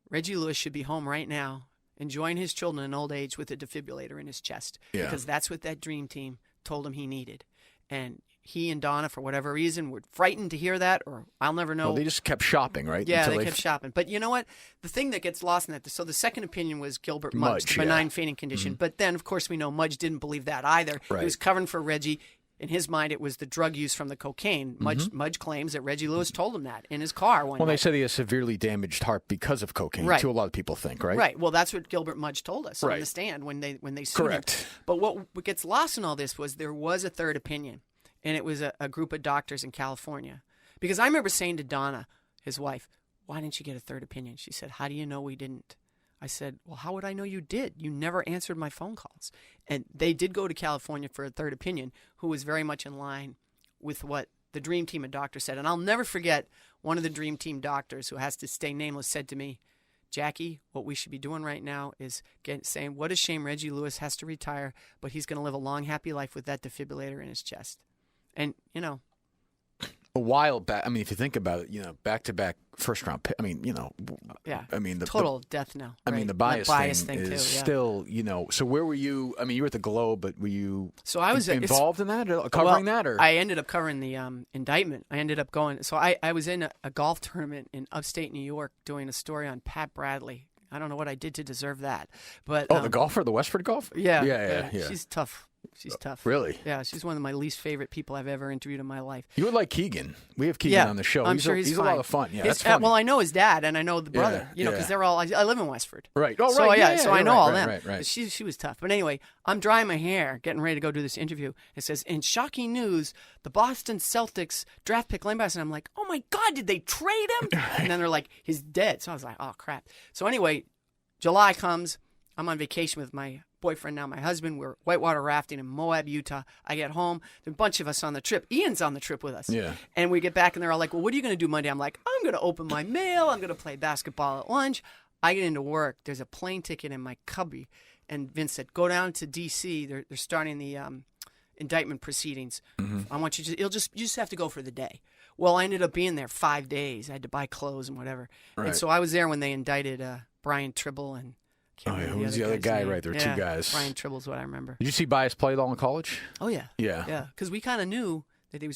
Reggie Lewis should be home right now, enjoying his children in old age with a defibrillator in his chest, because that's what that dream team told him he needed. And he and Donna, for whatever reason, were frightened to hear that, or I'll never know. Well, they just kept shopping, right? Yeah, Until they kept shopping. But you know what? The thing that gets lost in that, so the second opinion was Gilbert Mudge, benign fainting condition. Mm-hmm. But then, of course, we know Mudge didn't believe that either. Right. He was covering for Reggie. In his mind, it was the drug use from the cocaine. Mudge claims that Reggie Lewis told him that in his car one night. They said he has severely damaged heart because of cocaine, too. A lot of people think, right? Right. Well, that's what Gilbert Mudge told us on the stand when they sued him. But what gets lost in all this was there was a third opinion, and it was a group of doctors in California. Because I remember saying to Donna, his wife, why didn't you get a third opinion? She said, how do you know we didn't? I said, well, how would I know you did? You never answered my phone calls. And they did go to California for a third opinion, who was very much in line with what the Dream Team of doctors said. And I'll never forget one of the Dream Team doctors, who has to stay nameless, said to me, Jackie, what we should be doing right now is saying, what a shame Reggie Lewis has to retire, but he's going to live a long, happy life with that defibrillator in his chest. And, a while back, if you think about it, back-to-back first-round pick, the total death now. Right? The bias thing is still, So where were you? You were at the Globe, but were you involved in that, or covering that? Or I ended up covering the indictment. I ended up going. So I was in a golf tournament in upstate New York doing a story on Pat Bradley. I don't know what I did to deserve that, but the golfer, the Westford golf. Yeah. She's tough. She's tough. Really? Yeah, she's one of my least favorite people I've ever interviewed in my life. You would like Keegan. We have Keegan on the show. I'm sure he's a lot of fun. Yeah, that's funny. Well, I know his dad, and I know the brother, because they're all, I live in Westford. Right. Oh, so, right. So I know all them. Right. She was tough. But anyway, I'm drying my hair, getting ready to go do this interview. It says, in shocking news, the Boston Celtics draft pick linebacker. And I'm like, oh, my God, did they trade him? And then they're like, he's dead. So I was like, oh, crap. So anyway, July comes. I'm on vacation with my boyfriend, now my husband. We're whitewater rafting in Moab, Utah. I get home. There's a bunch of us on the trip. Ian's on the trip with us. Yeah. And we get back, and they're all like, well, what are you going to do Monday? I'm like, I'm going to open my mail. I'm going to play basketball at lunch. I get into work. There's a plane ticket in my cubby. And Vince said, go down to D.C. They're starting the indictment proceedings. Mm-hmm. I want you to you just have to go for the day. Well, I ended up being there 5 days. I had to buy clothes and whatever. Right. And so I was there when they indicted Brian Tribble and who was the other guy? Name. Right, there were two guys. Brian Tribble's what I remember. Did you see Bias play at all in college? Oh yeah, yeah. Because we kind of knew that they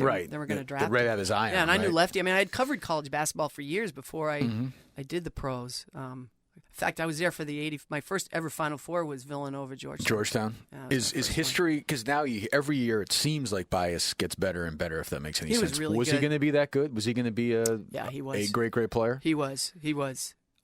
were going to draft him. Right out of his eye. Yeah, and I knew lefty. I had covered college basketball for years before I did the pros. In fact, I was there for my first ever Final Four was Villanova, Georgetown. Yeah, is history, because now every year it seems like Bias gets better and better, if that makes any sense. Was he going to be that good? Was he going to be he was. A great player? He was.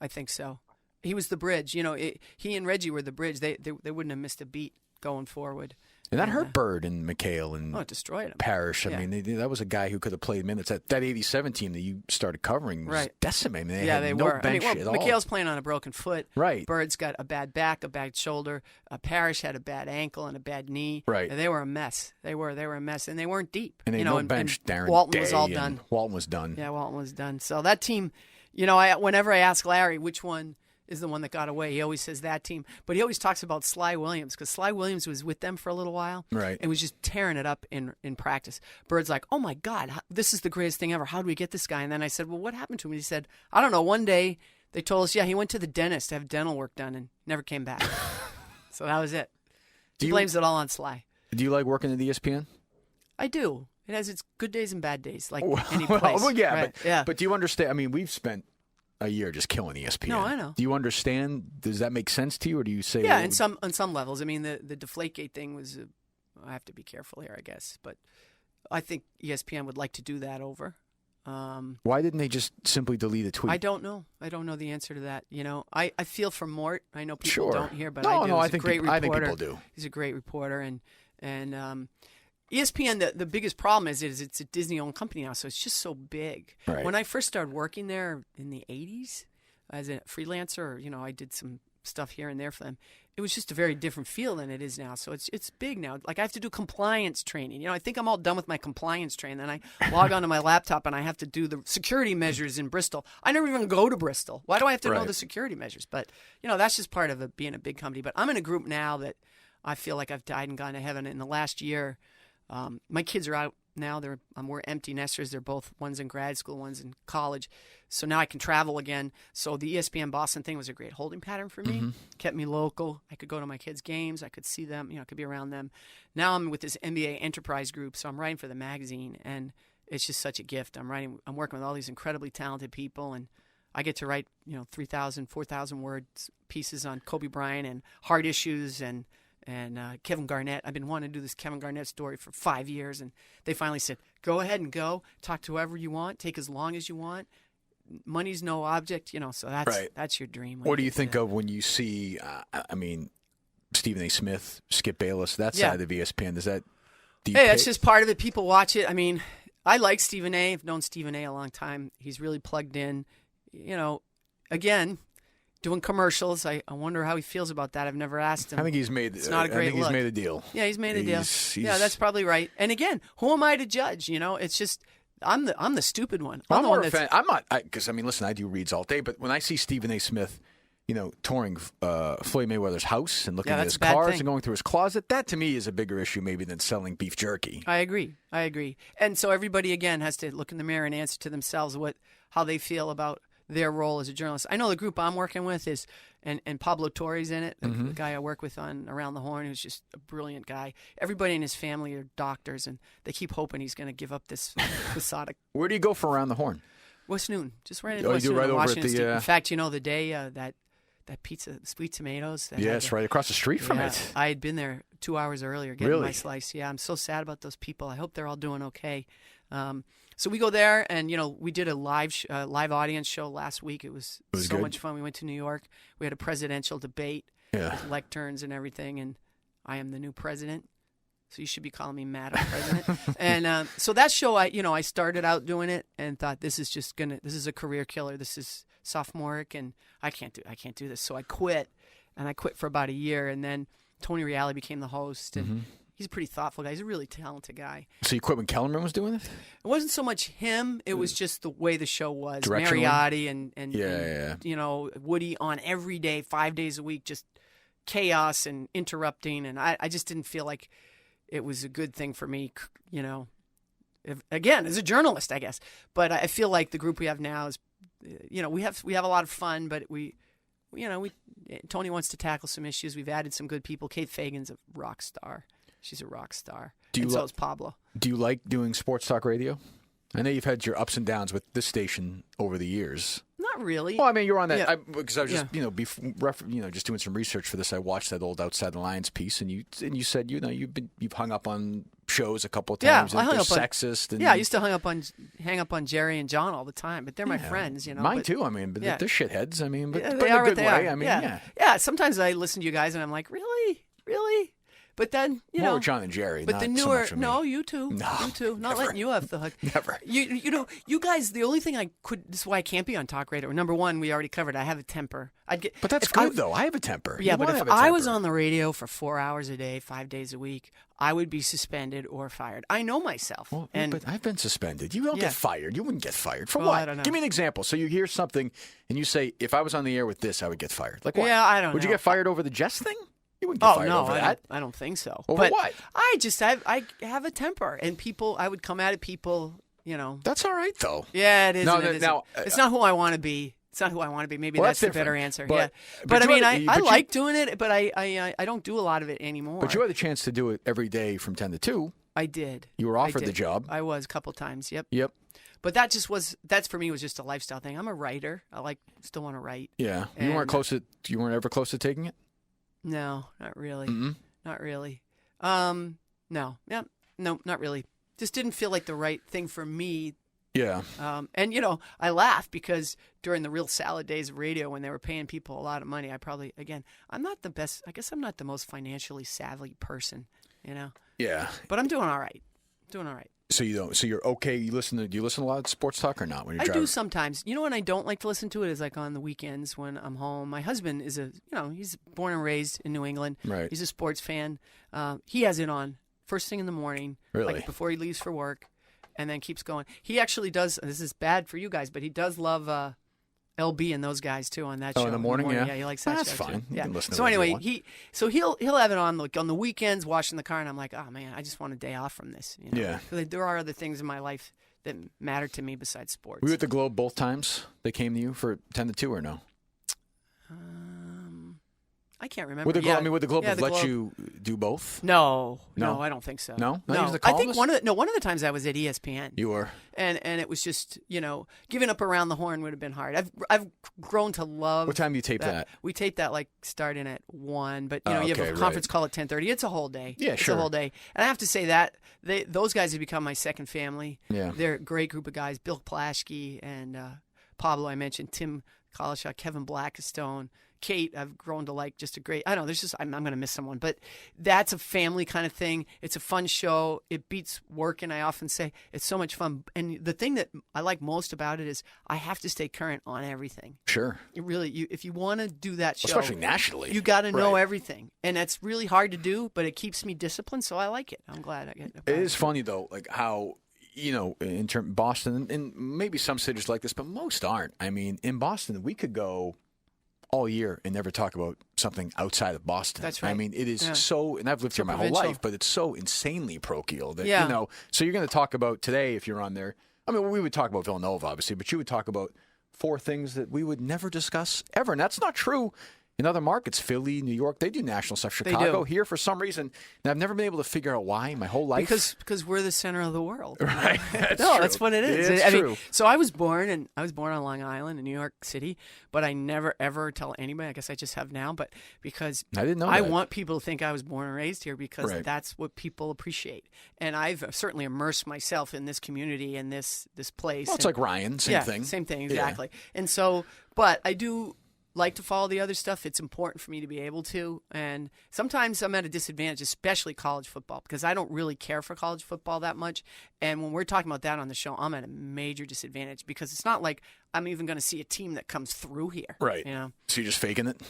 I think so. He was the bridge. He and Reggie were the bridge. They wouldn't have missed a beat going forward. And that hurt Bird and McHale and it destroyed him. Parrish. I mean, that was a guy who could have played minutes. That 87 team that you started covering was decimated. They had no bench at all. McHale's playing on a broken foot. Right. Bird's got a bad back, a bad shoulder. Parrish had a bad ankle and a bad knee. Right. They were a mess. They were a mess, and they weren't deep. And they had no bench. Darren Walton Day was all done. Walton was done. Yeah, Walton was done. So that team, whenever I ask Larry which one is the one that got away, he always says that team. But he always talks about Sly Williams, because Sly Williams was with them for a little while. Right. And was just tearing it up in practice. Bird's like, oh, my God, this is the greatest thing ever. How do we get this guy? And then I said, well, what happened to him? And he said, I don't know. One day they told us, he went to the dentist to have dental work done and never came back. So that was it. He blames it all on Sly. Do you like working at ESPN? I do. It has its good days and bad days, like any place. But do you understand? We've spent a year just killing ESPN. No, I know. Do you understand? Does that make sense to you, or do you say? Yeah, on some levels. The Deflategate thing was. I have to be careful here, I guess, but I think ESPN would like to do that over. Why didn't they just simply delete a tweet? I don't know. I don't know the answer to that. I feel for Mort. I know people sure. don't hear, but I do. I think people do. He's a great reporter, and ESPN, the biggest problem is it's a Disney-owned company now, so it's just so big. Right. When I first started working there in the 80s as a freelancer, I did some stuff here and there for them. It was just a very different feel than it is now. So it's big now. Like I have to do compliance training. I think I'm all done with my compliance training. Then I log onto my laptop and I have to do the security measures in Bristol. I never even go to Bristol. Why do I have to know the security measures? But, that's just part of being a big company. But I'm in a group now that I feel like I've died and gone to heaven. In the last year, my kids are out now. We're empty nesters. They're both, one's in grad school, one's in college. So now I can travel again. So the ESPN Boston thing was a great holding pattern for me. Kept me local. I could go to my kids' games. I could see them. I could be around them. Now I'm with this NBA Enterprise group, so I'm writing for the magazine, and it's just such a gift. I'm working with all these incredibly talented people, and I get to write 3,000, 4,000 words pieces on Kobe Bryant and heart issues and Kevin Garnett. I've been wanting to do this Kevin Garnett story for 5 years, and they finally said, go ahead and go. Talk to whoever you want. Take as long as you want. Money's no object, so that's your dream. What do you think of when you see, Stephen A. Smith, Skip Bayless, that side of ESPN? That's just part of it. People watch it. I mean, I like Stephen A. I've known Stephen A. a long time. He's really plugged in. Again, doing commercials. I wonder how he feels about that. I've never asked him. I think he's made. It's not a great look. He's made a deal. Yeah, he's made a deal. Yeah, that's probably right. And again, who am I to judge? It's just I'm the stupid one. I'm more a fan. I'm not because listen, I do reads all day, but when I see Stephen A. Smith, touring Floyd Mayweather's house and looking at his cars and going through his closet, that to me is a bigger issue maybe than selling beef jerky. I agree. And so everybody again has to look in the mirror and answer to themselves how they feel about their role as a journalist. I know the group I'm working with is, and Pablo Torre's in it, the guy I work with on Around the Horn, who's just a brilliant guy. Everybody in his family are doctors, and they keep hoping he's going to give up this facade. Where do you go for Around the Horn? West Noon. Just right in West Noon, right over Washington at State. In fact, the day that pizza, Sweet Tomatoes. Yes, right across the street from it. I had been there 2 hours earlier getting my slice. Yeah, I'm so sad about those people. I hope they're all doing okay. So we go there, and we did a live audience show last week. It was so much fun. We went to New York. We had a presidential debate with lecterns and everything, and I am the new president. So you should be calling me Madam President. And so that show, I started out doing it and thought this is a career killer. This is sophomoric, and I can't do this. So I quit, and I quit for about a year, and then Tony Reale became the host, and he's a pretty thoughtful guy. He's a really talented guy. So you quit when Kellerman was doing it? It wasn't so much him. It was just the way the show was. Directionally? Mariotti and Woody on every day, 5 days a week, just chaos and interrupting. And I just didn't feel like it was a good thing for me, again, as a journalist, I guess. But I feel like the group we have now is, we have a lot of fun, but Tony wants to tackle some issues. We've added some good people. Kate Fagan's a rock star. She's a rock star. So is Pablo. Do you like doing sports talk radio? I know you've had your ups and downs with this station over the years. Not really. Well, you're on that because I was just just doing some research for this. I watched that old Outside the Lines piece, and you said you've hung up on shows a couple of times. Yeah, I hung up sexist. I used to hang up on Jerry and John all the time, but they're my friends. Mine too. But they're shitheads. But they in are a good way. Yeah. Sometimes I listen to you guys, and I'm like, really. But then, more with John and Jerry. But not the newer, so much for me. no, you too. No, you too. Not never. letting you off the hook. Never. You guys, the only thing this is why I can't be on talk radio. Number one, we already covered. I have a temper. But that's good, though. I have a temper. Yeah, but if I was on the radio for 4 hours a day, 5 days a week, I would be suspended or fired. I know myself. Well, but I've been suspended. You don't get fired. You wouldn't get fired. For well, what? I don't know. Give me an example. So you hear something, and you say, if I was on the air with this, I would get fired. Like what? Yeah, I don't know. Would you get fired over the Jess thing? You wouldn't get fired over that. I don't think so. Over what? I have a temper, and I would come at people, That's all right, though. Yeah, it is. Now, it's not who I want to be. It's not who I want to be. Maybe that's the better answer. But, I like doing it, but I don't do a lot of it anymore. But you had the chance to do it every day from 10 to 2. I did. You were offered the job. I was a couple times. Yep. But that's for me was just a lifestyle thing. I'm a writer. Still want to write. Yeah. You weren't ever close to taking it? No, not really. Mm-hmm. Not really. No. Yeah. No, not really. Just didn't feel like the right thing for me. Yeah. And I laugh because during the real salad days of radio when they were paying people a lot of money, I'm not the best. I guess I'm not the most financially savvy person, Yeah. But I'm doing all right. So you don't. So you're okay. Do you listen to a lot of sports talk or not when you're driving? I do sometimes. When I don't like to listen to it is like on the weekends when I'm home. My husband is he's born and raised in New England. Right. He's a sports fan. He has it on first thing in the morning, really, like before he leaves for work, and then keeps going. He actually does. This is bad for you guys, but he does love LB and those guys too on that show. Oh, in the morning, yeah. Yeah, he likes that That's show, too. fine. You Yeah. can listen to So whatever you anyway, want. he'll have it on the weekends, washing the car, and I'm like, oh man, I just want a day off from this. You know? Yeah. So there are other things in my life that matter to me besides sports. Were you at the Globe both times they came to you for 10 to 2 or no? I can't remember. Would the Globe, Yeah. I mean, would the Globe Yeah, have the let Globe. you do both? No, No? I don't think so. No? Not even the I think columnist? one of the times I was at ESPN. You were. And it was just, giving up around the horn would have been hard. I've grown to love. What time do you tape that? We taped that like starting at 1, but you Oh, have okay, a conference right. call at 10:30. It's a whole day. Yeah, it's sure. a whole day. And I have to say that those guys have become my second family. Yeah. They're a great group of guys. Bill Plaschke and Pablo, I mentioned, Tim Collishaw, Kevin Blackstone, Kate, I've grown to like just a great. I don't know. There's just I'm going to miss someone, but that's a family kind of thing. It's a fun show. It beats work, and I often say it's so much fun. And the thing that I like most about it is I have to stay current on everything. Sure. It really, if you want to do that show, Especially nationally, you got to know Right. everything, and that's really hard to do. But it keeps me disciplined, so I like it. I'm glad I get it. It is funny though, like how in term Boston and maybe some cities like this, but most aren't. I mean, in Boston, we could go all year and never talk about something outside of Boston. That's right. I mean, it is Yeah. so, and I've lived So here my whole provincial. life, but it's so insanely parochial that Yeah. So you're going to talk about today if you're on there. I mean, we would talk about Villanova, obviously, but you would talk about 4 things that we would never discuss ever, and that's not true. In other markets, Philly, New York, they do national stuff. They Chicago, do. here for some reason, and I've never been able to figure out why my whole life. Because we're the center of the world. Right. That's No, true. that's what it is. It's I mean, true. so I was born on Long Island in New York City, but I never ever tell anybody. I guess I just have now, but because I didn't know I that. want people to think I was born and raised here because Right. that's what people appreciate. And I've certainly immersed myself in this community and this place. Well, it's and- like Ryan, same yeah, thing. Same thing, Yeah. exactly. And so, but I do like to follow the other stuff. It's important for me to be able to. And sometimes I'm at a disadvantage, especially college football, because I don't really care for college football that much. And when we're talking about that on the show, I'm at a major disadvantage because it's not like I'm even going to see a team that comes through here. Right. You know? So you're just faking it?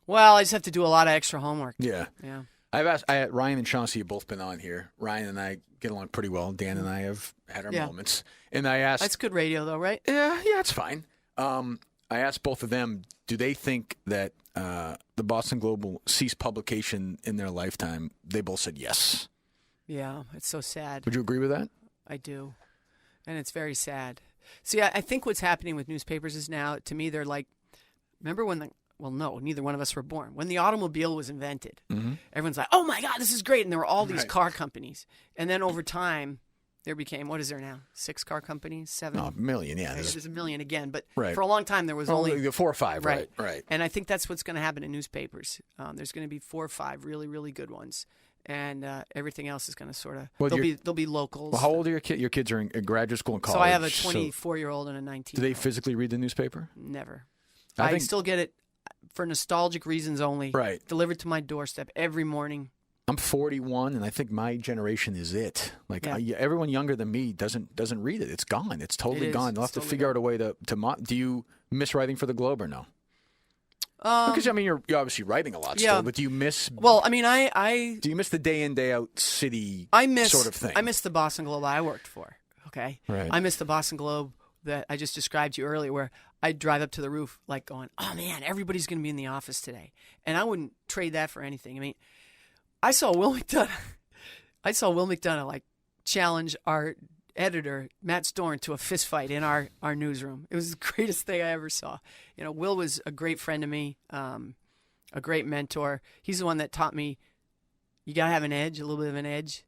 Well, I just have to do a lot of extra homework. Yeah. Yeah. Ryan and Chauncey have both been on here. Ryan and I get along pretty well. Dan and I have had our Yeah. moments. And I asked, That's good radio, though, right? yeah, it's fine. I asked both of them, do they think that the Boston Globe will cease publication in their lifetime? They both said yes. Yeah. It's so sad. Would you agree with that? I do. And it's very sad. See, I think what's happening with newspapers is now, to me, they're like, remember when no, neither one of us were born. When the automobile was invented, everyone's like, oh my God, this is great. And there were all these Right. car companies. And then over time, there became, what is there now? 6 car companies? 7? No, a million, yeah. Right, there's a million again. But Right. for a long time, there was only only 4 or 5, right? And I think that's what's going to happen in newspapers. There's going to be 4 or 5 really, really good ones. And everything else is going to sort of, Well, they'll be locals. Well, how old are your kids? Your kids are in graduate school and college. So I have a so 24-year-old and a 19-year-old. do they physically read the newspaper? Never. I I think- still get it for nostalgic reasons only. Right. Delivered to my doorstep every morning. I'm 41, and I think my generation is it. Like Yeah. everyone younger than me doesn't read it. It's gone. It's totally It is. gone. They'll have It's to totally figure gone. out a way to. Do you miss writing for the Globe or no? Because I mean, you're obviously writing a lot Yeah. still, but do you miss? Well, I mean, I Do you miss the day in day out city miss sort of thing? I miss the Boston Globe I worked for. Okay. Right. I miss the Boston Globe that I just described to you earlier, where I'd drive up to the roof like going, "Oh man, everybody's going to be in the office today," and I wouldn't trade that for anything. I mean, I saw Will McDonough like challenge our editor Matt Storn to a fist fight in our newsroom. It was the greatest thing I ever saw. You know, Will was a great friend to me, a great mentor. He's the one that taught me you got to have an edge, a little bit of an edge,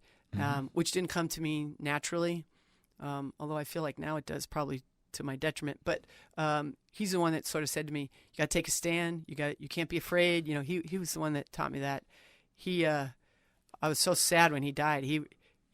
which didn't come to me naturally. Although I feel like now it does, probably to my detriment. But he's the one that sort of said to me, "You got to take a stand. You can't be afraid." You know, he was the one that taught me that. I was so sad when he died.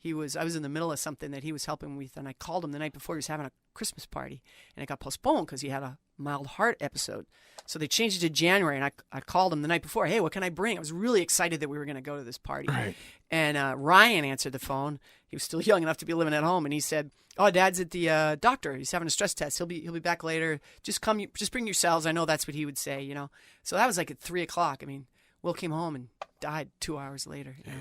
I was in the middle of something that he was helping with, and I called him the night before. He was having a Christmas party, and it got postponed because he had a mild heart episode. So they changed it to January, and I called him the night before. Hey, what can I bring? I was really excited that we were going to go to this party. Right. And Ryan answered the phone. He was still young enough to be living at home, and he said, "Oh, Dad's at the doctor. He's having a stress test. He'll be back later. Just bring yourselves." I know that's what he would say, you know. So that was like at 3:00. I mean, Will came home and died 2 hours later. You know?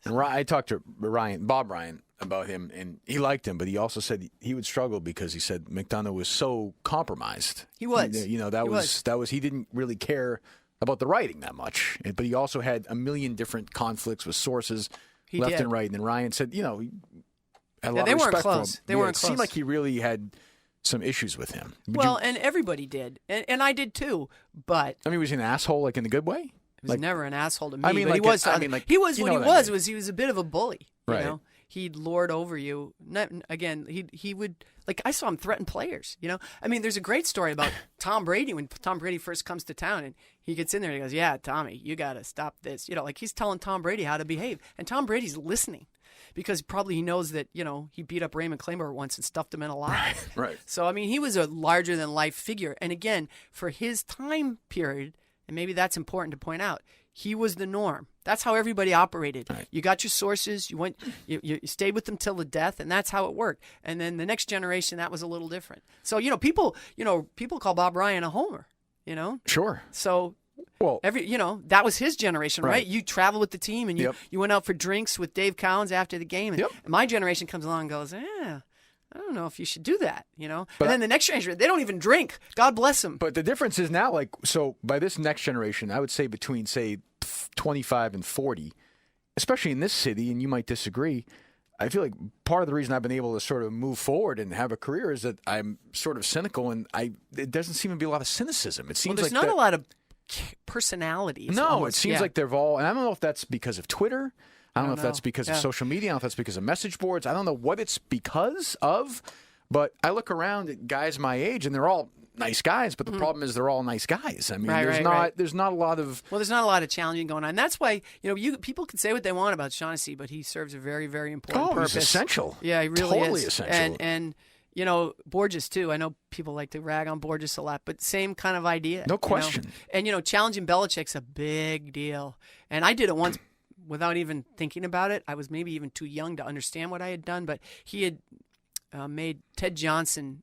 And I talked to Bob Ryan, about him, and he liked him, but he also said he would struggle because he said McDonough was so compromised. He was. You know, that was he didn't really care about the writing that much, but he also had a million different conflicts with sources left and right. And then Ryan said, you know, he had a lot of respect for him. They weren't close. It seemed like he really had some issues with him. And everybody did, and I did too. But I mean, was he an asshole, like in the good way? He was never an asshole to me. I mean, but like he was. He was what he was. Was he was a bit of a bully? Right. You know? He'd lord over you. Again, he would, like, I saw him threaten players, you know? I mean, there's a great story about Tom Brady when Tom Brady first comes to town and he gets in there and he goes, yeah, Tommy, you got to stop this. You know, like he's telling Tom Brady how to behave. And Tom Brady's listening because probably he knows that, you know, he beat up Raymond Claymore once and stuffed him in a locker. Right. So, I mean, he was a larger-than-life figure. And again, for his time period, and maybe that's important to point out, he was the norm. That's how everybody operated. Right. You got your sources. You went. You stayed with them till the death, and that's how it worked. And then the next generation, that was a little different. So people call Bob Ryan a homer. You know. Sure. So. Well, that was his generation, right? You travel with the team, and you went out for drinks with Dave Cowens after the game. And my generation comes along and goes, I don't know if you should do that, you know? But, and then the next generation, they don't even drink. God bless them. But the difference is now, like, so by this next generation, I would say between, say, 25 and 40, especially in this city, and you might disagree, I feel like part of the reason I've been able to sort of move forward and have a career is that I'm sort of cynical, and it doesn't seem to be a lot of cynicism. It seems there's like not a lot of personalities. No, almost. It seems like they've all, and I don't know if that's because of Twitter. I don't know if that's because of social media. I don't know if that's because of message boards. I don't know what it's because of, but I look around at guys my age, and they're all nice guys, but the problem is they're all nice guys. I mean, there's not a lot of... Well, there's not a lot of challenging going on. That's why, people can say what they want about Shaughnessy, but he serves a very, very important purpose. He's essential. Yeah, he really totally is. Essential. And Borges, too. I know people like to rag on Borges a lot, but same kind of idea. No question. And, challenging Belichick's a big deal. And I did it once without even thinking about it. I was maybe even too young to understand what I had done, but he had made Ted Johnson,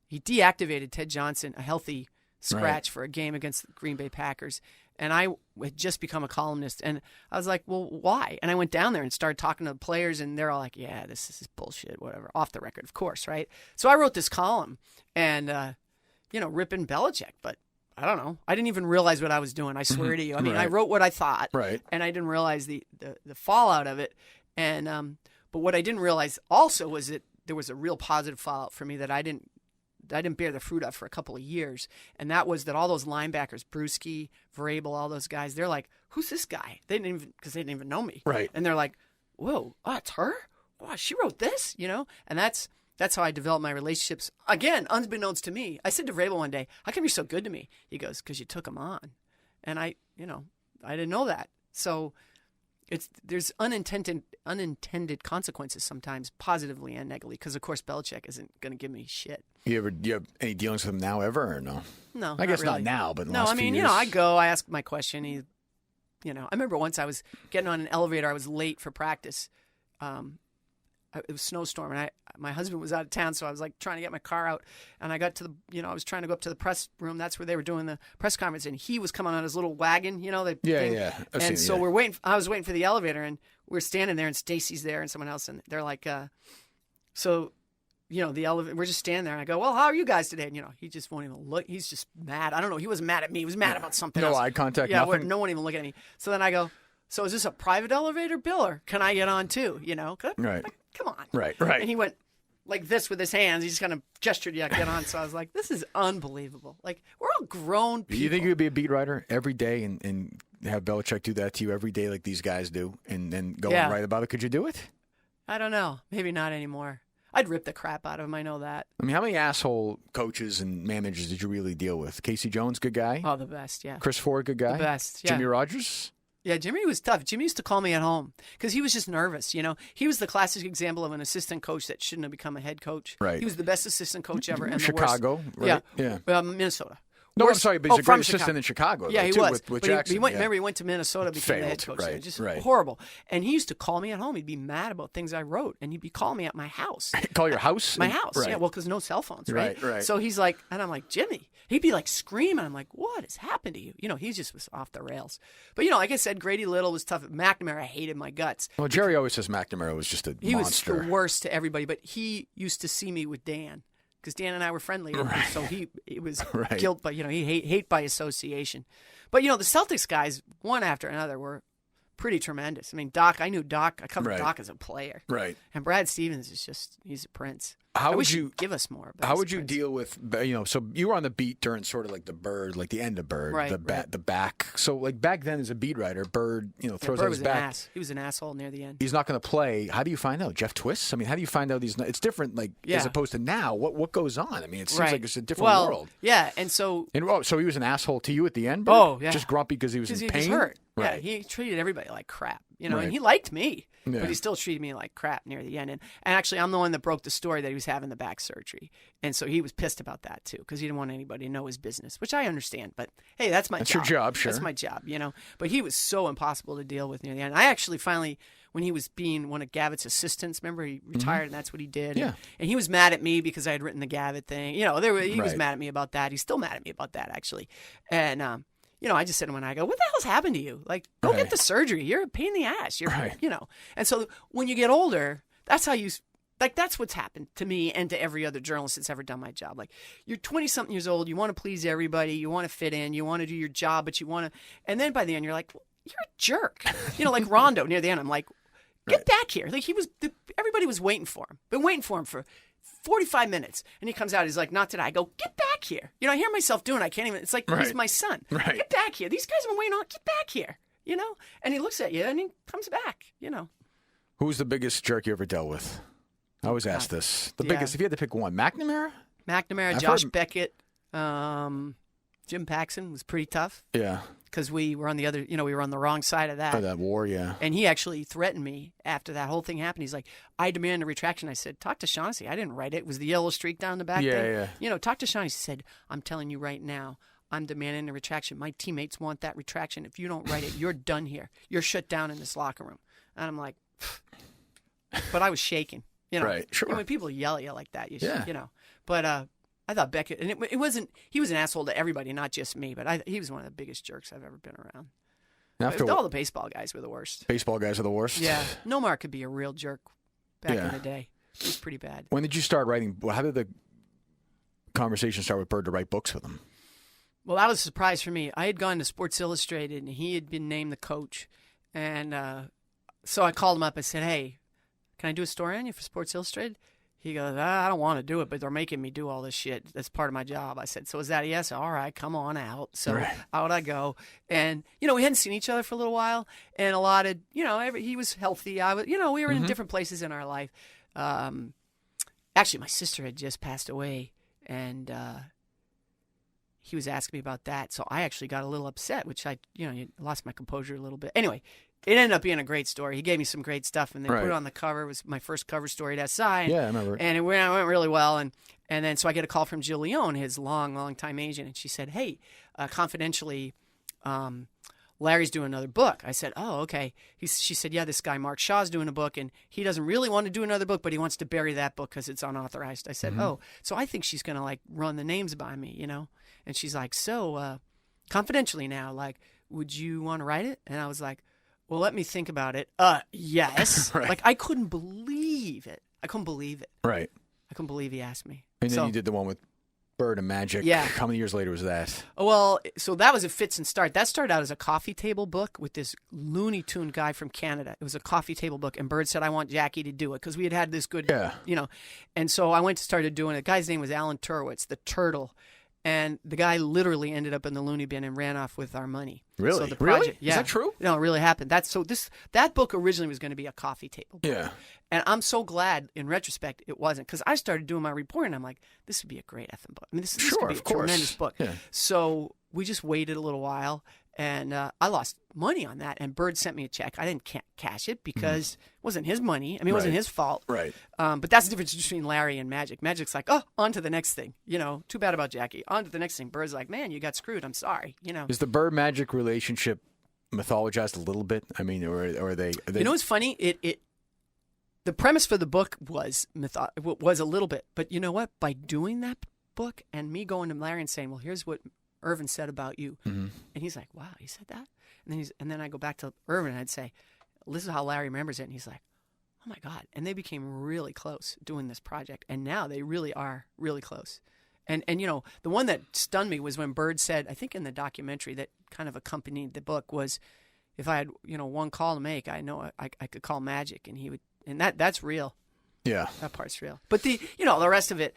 he deactivated Ted Johnson, a healthy scratch for a game against the Green Bay Packers. And I had just become a columnist. And I was like, well, why? And I went down there and started talking to the players, and they're all like, yeah, this is bullshit, whatever. Off the record, of course, right? So I wrote this column and, ripping Belichick, but I don't know. I didn't even realize what I was doing. I swear to you. I mean, I wrote what I thought, and I didn't realize the fallout of it. And but what I didn't realize also was that there was a real positive fallout for me that I didn't bear the fruit of for a couple of years, and that was that all those linebackers, Bruschi, Vrabel, all those guys, they're like, "Who's this guy?" They didn't even know me, right? And they're like, "Whoa, it's her! Wow, she wrote this," And that's how I developed my relationships. Again, unbeknownst to me, I said to Vrabel one day, "How come you're so good to me?" He goes, "Because you took him on," and I didn't know that. So there's unintended consequences sometimes, positively and negatively. Because of course Belichick isn't going to give me shit. Do you have any dealings with him now ever or no? No, I guess really. not now, but in the no. last I mean, few years. I go, I ask my question. I remember once I was getting on an elevator. I was late for practice. It was snowstorm, and my husband was out of town, so I was like trying to get my car out, and I got to the, I was trying to go up to the press room. That's where they were doing the press conference, and he was coming on his little wagon, the thing. Yeah. And so we're waiting. I was waiting for the elevator, and we're standing there, and Stacy's there, and someone else, and they're like, the elevator. We're just standing there, and I go, "Well, how are you guys today?" And he just won't even look. He's just mad. I don't know. He wasn't mad at me. He was mad about something else. No eye contact. Yeah, nothing. no one even looking at me. So then I go, "So is this a private elevator, Bill, or can I get on too?" Right. Like, come on. Right. And he went like this with his hands. He just kind of gestured, "Yeah, get on." So I was like, "This is unbelievable." Like, we're all grown people. Do you think you would be a beat writer every day and have Belichick do that to you every day like these guys do and then go and write about it? Could you do it? I don't know. Maybe not anymore. I'd rip the crap out of him. I know that. I mean, how many asshole coaches and managers did you really deal with? Casey Jones, good guy? Oh, the best, yeah. Chris Ford, good guy? The best, yeah. Jimmy Rogers? Yeah, Jimmy was tough. Jimmy used to call me at home because he was just nervous, He was the classic example of an assistant coach that shouldn't have become a head coach. Right. He was the best assistant coach ever. And Chicago, the worst. right? Yeah. Minnesota. No, worst- I'm sorry, but he's a from great assistant in Chicago. Yeah, though, he too, was. with But Jackson. he went. yeah. Remember, he went to Minnesota, became the head Failed, coach. right, Just right. horrible. And he used to call me at home. He'd be mad about things I wrote, and he'd be calling me at my house. Call your house? My house. Right. Yeah, well, because no cell phones, right? Right. So he's like, and I'm like, Jimmy. He'd be like screaming. I'm like, what has happened to you? He just was off the rails. But like I said, Grady Little was tough. McNamara, I hated my guts. Well, Jerry always says McNamara was just a monster. Was the worst to everybody. But he used to see me with Dan. Because Dan and I were friendly, so it was Right. guilt, but he hate by association. But the Celtics guys, one after another, were pretty tremendous. I mean, Doc, I knew Doc. I covered Right. Doc as a player, Right. and Brad Stevens is he's a prince. How I would wish you he'd give us more? But How he's would a you prince. deal with So you were on the beat during sort of like the Bird, like the end of Bird, Right, the back. So like back then as a beat writer, Bird, throws Bird out was his an back. ass. He was an asshole near the end. He's not going to play. How do you find out? Jeff Twists? I mean, how do you find out these? It's different, like as opposed to now. What goes on? I mean, it seems like it's a different world. Yeah, and so So he was an asshole to you at the end. Bird? Oh, yeah. Just grumpy because he was in he pain. was hurt. Right. Yeah, he treated everybody like crap. Right. And he liked me, Yeah. but he still treated me like crap near the end. And actually, I'm the one that broke the story that he was having the back surgery, and so he was pissed about that too because he didn't want anybody to know his business, which I understand. But hey, that's my job. That's your job, sure. That's my job, But he was so impossible to deal with near the end. I actually finally, when he was being one of Gavitt's assistants, remember he retired and that's what he did. Yeah. And he was mad at me because I had written the Gavitt thing. He was Right. mad at me about that. He's still mad at me about that actually. And I just said to him, I go, what the hell's happened to you? Like, go Right. get the surgery. You're a pain in the ass. You're, Right. And so when you get older, that's how you, like, that's what's happened to me and to every other journalist that's ever done my job. Like, you're 20-something years old. You want to please everybody. You want to fit in. You want to do your job, but you want to, and then by the end, you're like, well, you're a jerk. Like Rondo near the end, I'm like, get back here. Like, everybody was waiting for him. Been waiting for him for 45 minutes. And he comes out, he's like, not today. I go, get back here. I hear myself doing, I can't even, it's like, he's my son. Right. Get back here. These guys have been waiting on, get back here. And he looks at you and he comes back, Who's the biggest jerk you ever dealt with? I always ask this. The Yeah. biggest, if you had to pick one, McNamara? McNamara, I've Josh heard- Beckett, Jim Paxson was pretty tough Yeah. because we were on the other, we were on the wrong side of that. For that war, yeah. And he actually threatened me after that whole thing happened. He's like, I demand a retraction. I said, talk to Shaughnessy. I didn't write it. It was the yellow streak down the back Yeah, thing. yeah. Talk to Shaughnessy. He said, I'm telling you right now, I'm demanding a retraction. My teammates want that retraction. If you don't write it, you're done here. You're shut down in this locker room. And I'm like, but I was shaking. Right, sure. When people yell at you like that, Yeah. But I thought Beckett, and it wasn't, he was an asshole to everybody, not just me, but he was one of the biggest jerks I've ever been around. After All the baseball guys were the worst. baseball guys are the worst. Yeah. Nomar could be a real jerk back Yeah. in the day. He was pretty bad. When did you start writing? How did the conversation start with Bird to write books with him? Well, that was a surprise for me. I had gone to Sports Illustrated, and he had been named the coach. And so I called him up and said, hey, can I do a story on you for Sports Illustrated? He goes, I don't want to do it, but they're making me do all this shit. That's part of my job. I said, so is that a yes? All right, come on out. So Right. out I go. And, we hadn't seen each other for a little while. And a lot of, he was healthy. I was, we were in different places in our life. Actually, my sister had just passed away. And he was asking me about that. So I actually got a little upset, which I lost my composure a little bit. Anyway, it ended up being a great story. He gave me some great stuff, and they put it on the cover. It was my first cover story at SI. Yeah, I remember it. And it went really well. And then so I get a call from Jill Leone, his long time agent, and she said, hey, confidentially, Larry's doing another book. I said, oh, okay. She said, yeah, this guy Mark Shaw's doing a book, and he doesn't really want to do another book, but he wants to bury that book because it's unauthorized. I said, oh, so I think she's going to, like, run the names by me, And she's like, so confidentially now, like, would you want to write it? And I was like, well, let me think about it. Yes. Right. Like, I couldn't believe it. Right. I couldn't believe he asked me. And then So- you did the one with Bird and Magic. Yeah. How many years later was that? Well, so that was a fits and start. That started out as a coffee table book with this Looney Tune guy from Canada. It was a coffee table book, and Bird said, I want Jackie to do it because we had this good, Yeah. And so I went to started doing it. The guy's name was Alan Turwitz, the Turtle. And the guy literally ended up in the loony bin and ran off with our money. Really? So the Really? project, Is yeah. that true? No, it really happened. That book originally was going to be a coffee table book. Yeah. And I'm so glad, in retrospect, it wasn't. Because I started doing my reporting. I'm like, this would be a great effing book. I mean, this Sure, could be of a course. tremendous book. Yeah. So we just waited a little while, and I lost money on that. And Bird sent me a check. I didn't cash it because it wasn't his money. I mean, it wasn't his fault. Right. But that's the difference between Larry and Magic. Magic's like, oh, on to the next thing. Too bad about Jackie. On to the next thing. Bird's like, man, you got screwed. I'm sorry. Is the Bird Magic relationship mythologized a little bit? I mean, or are they? What's funny? The premise for the book was a little bit, but you know what? By doing that book and me going to Larry and saying, well, here's what Irvin said about you, and he's like, wow, he said that, and then I go back to Irvin and I'd say, this is how Larry remembers it, and he's like, oh my God, and they became really close doing this project, and now they really are really close. And the one that stunned me was when Bird said, I think in the documentary that kind of accompanied the book, was if I had one call to make, I know I could call Magic, and he would. And that's real. Yeah. That part's real. But the rest of it,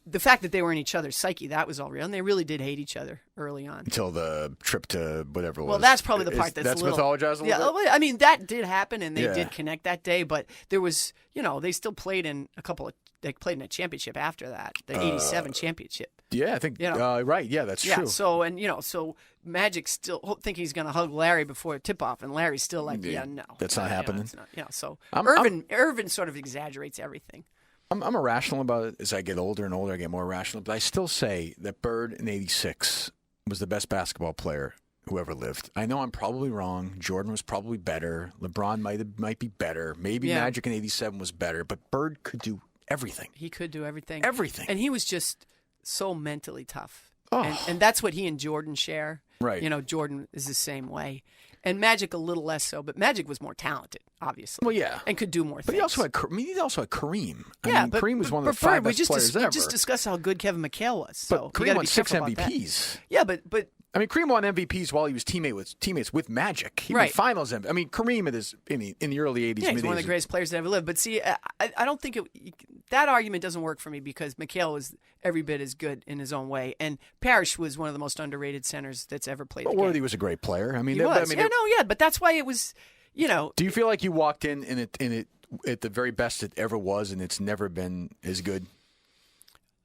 the fact that they were in each other's psyche, that was all real. And they really did hate each other early on. Until the trip to whatever it was. Well, that's probably the part that's mythologized a little bit? I mean, that did happen, and they did connect that day. But there was, they still played in they played in a championship after that, the 87 championship. Yeah, I think, right. Yeah, that's true. So, so Magic still thinking he's going to hug Larry before tip-off, and Larry's still like, no. That's not happening. So Irvin sort of exaggerates everything. I'm irrational about it. As I get older and older, I get more rational. But I still say that Bird in 86 was the best basketball player who ever lived. I know I'm probably wrong. Jordan was probably better. LeBron might be better. Maybe Magic in 87 was better. But Bird could do everything. He could do everything. Everything. And he was just so mentally tough. Oh. And that's what he and Jordan share. Right. Jordan is the same way. And Magic a little less so, but Magic was more talented, obviously. Well, yeah. And could do more but things. He also had Kareem. But Kareem was one of the five best players ever. We just discussed how good Kevin McHale was. So but Kareem won 6 MVPs. Yeah, but I mean, Kareem won MVPs while he was teammates with Magic. He won finals MVP. I mean, Kareem in the early 80s, he's one of the greatest players that ever lived. But see, I don't think that argument doesn't work for me because McHale was every bit as good in his own way, and Parrish was one of the most underrated centers that's ever played the game. Worthy was a great player. I mean, he was. But that's why it was. Do you feel like you walked in it at the very best it ever was, and it's never been as good?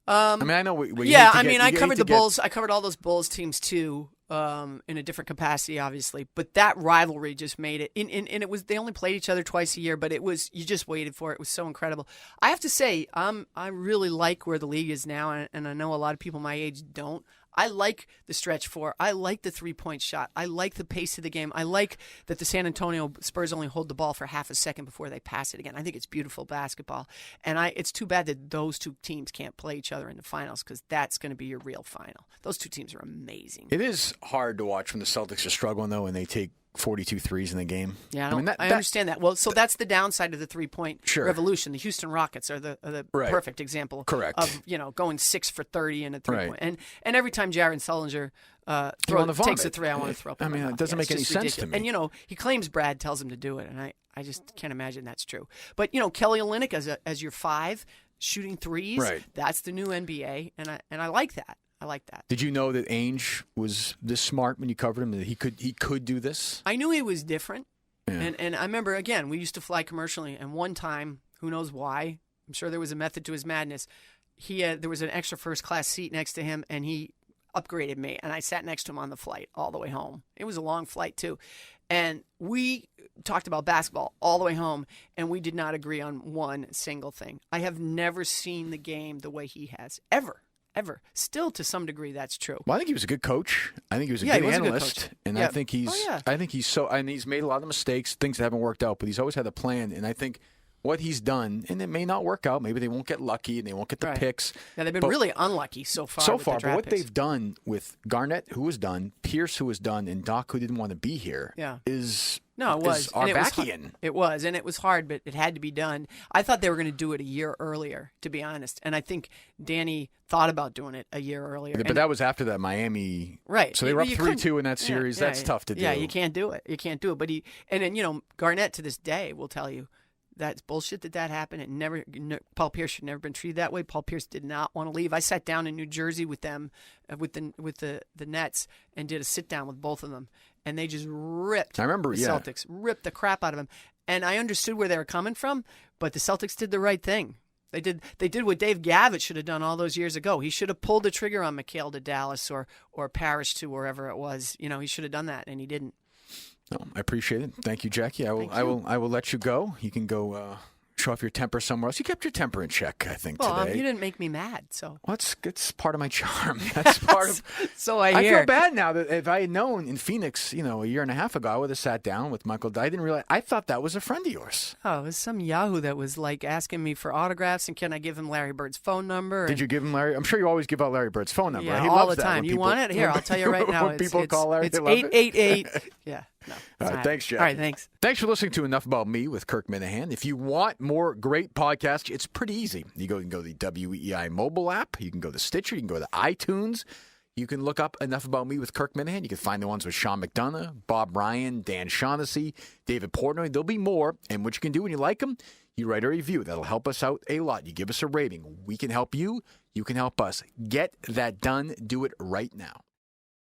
I mean, I know. I covered the Bulls. I covered all those Bulls teams too, in a different capacity, obviously. But that rivalry just made it. And it was they only played each other twice a year, but it was you just waited for it. It was so incredible. I have to say, I really like where the league is now, and I know a lot of people my age don't. I like the stretch four. I like the three-point shot. I like the pace of the game. I like that the San Antonio Spurs only hold the ball for half a second before they pass it again. I think it's beautiful basketball. And it's too bad that those two teams can't play each other in the finals because that's going to be your real final. Those two teams are amazing. It is hard to watch when the Celtics are struggling, though, and they take 42 threes in the game. Yeah, I understand that. Well, so that's the downside of the three-point revolution. The Houston Rockets are the perfect example of going 6 for 30 in a three-point. And every time Jaron Sullinger takes a three, I want to throw up. I mean, it doesn't make any sense to me. And, he claims Brad tells him to do it, and I just can't imagine that's true. But, Kelly Olynyk as your 5, shooting threes, that's the new NBA, and I like that. I like that. Did you know that Ainge was this smart when you covered him, that he could do this? I knew he was different. Yeah. And I remember, again, we used to fly commercially, and one time, who knows why, I'm sure there was a method to his madness, there was an extra first-class seat next to him, and he upgraded me, and I sat next to him on the flight all the way home. It was a long flight, too. And we talked about basketball all the way home, and we did not agree on one single thing. I have never seen the game the way he has, ever. Still, to some degree, that's true. Well, I think he was a good coach. I think he was a good analyst, and I think he's made a lot of mistakes, things that haven't worked out, but he's always had a plan. And I think what he's done, and it may not work out. Maybe they won't get lucky, and they won't get the picks. Yeah, they've been really unlucky so far. But what they've done with Garnett, who was done, Pierce, who was done, and Doc, who didn't want to be here, is. No, it was Arbakian. It was, and it was hard, but it had to be done. I thought they were going to do it a year earlier, to be honest, and I think Danny thought about doing it a year earlier. But that was after that Miami. Right. So they were up 3-2 in that series. That's tough to do. Yeah, you can't do it. But then Garnett to this day will tell you that's bullshit that happened. Paul Pierce should never been treated that way. Paul Pierce did not want to leave. I sat down in New Jersey with them, with the Nets, and did a sit down with both of them. And they just ripped Celtics, ripped the crap out of him. And I understood where they were coming from, but the Celtics did the right thing. They did what Dave Gavitt should have done all those years ago. He should have pulled the trigger on McHale to Dallas or Parrish to wherever it was. You know, he should have done that, and he didn't. No, I appreciate it. Thank you, Jackie. I will let you go. You can go show off your temper somewhere else. You kept your temper in check, I think, today. You didn't make me mad, so. Well, it's part of my charm. That's part of. So I hear. I feel bad now that if I had known in Phoenix, a year and a half ago, I would have sat down with Michael. I didn't realize. I thought that was a friend of yours. Oh, it was some Yahoo that was like asking me for autographs and can I give him Larry Bird's phone number? Did you give him Larry? I'm sure you always give out Larry Bird's phone number. Yeah, He all loves the that time. when You people, want it? Here, I'll tell you right now. When people call Larry, it's they love it. 888. Yeah. No. All right, thanks, Jack. All right, thanks. Thanks for listening to Enough About Me with Kirk Minihane. If you want more great podcasts, it's pretty easy. You can go to the WEI mobile app. You can go to Stitcher. You can go to iTunes. You can look up Enough About Me with Kirk Minihane. You can find the ones with Sean McDonough, Bob Ryan, Dan Shaughnessy, David Portnoy. There'll be more. And what you can do when you like them, you write a review. That'll help us out a lot. You give us a rating. We can help you. You can help us. Get that done. Do it right now.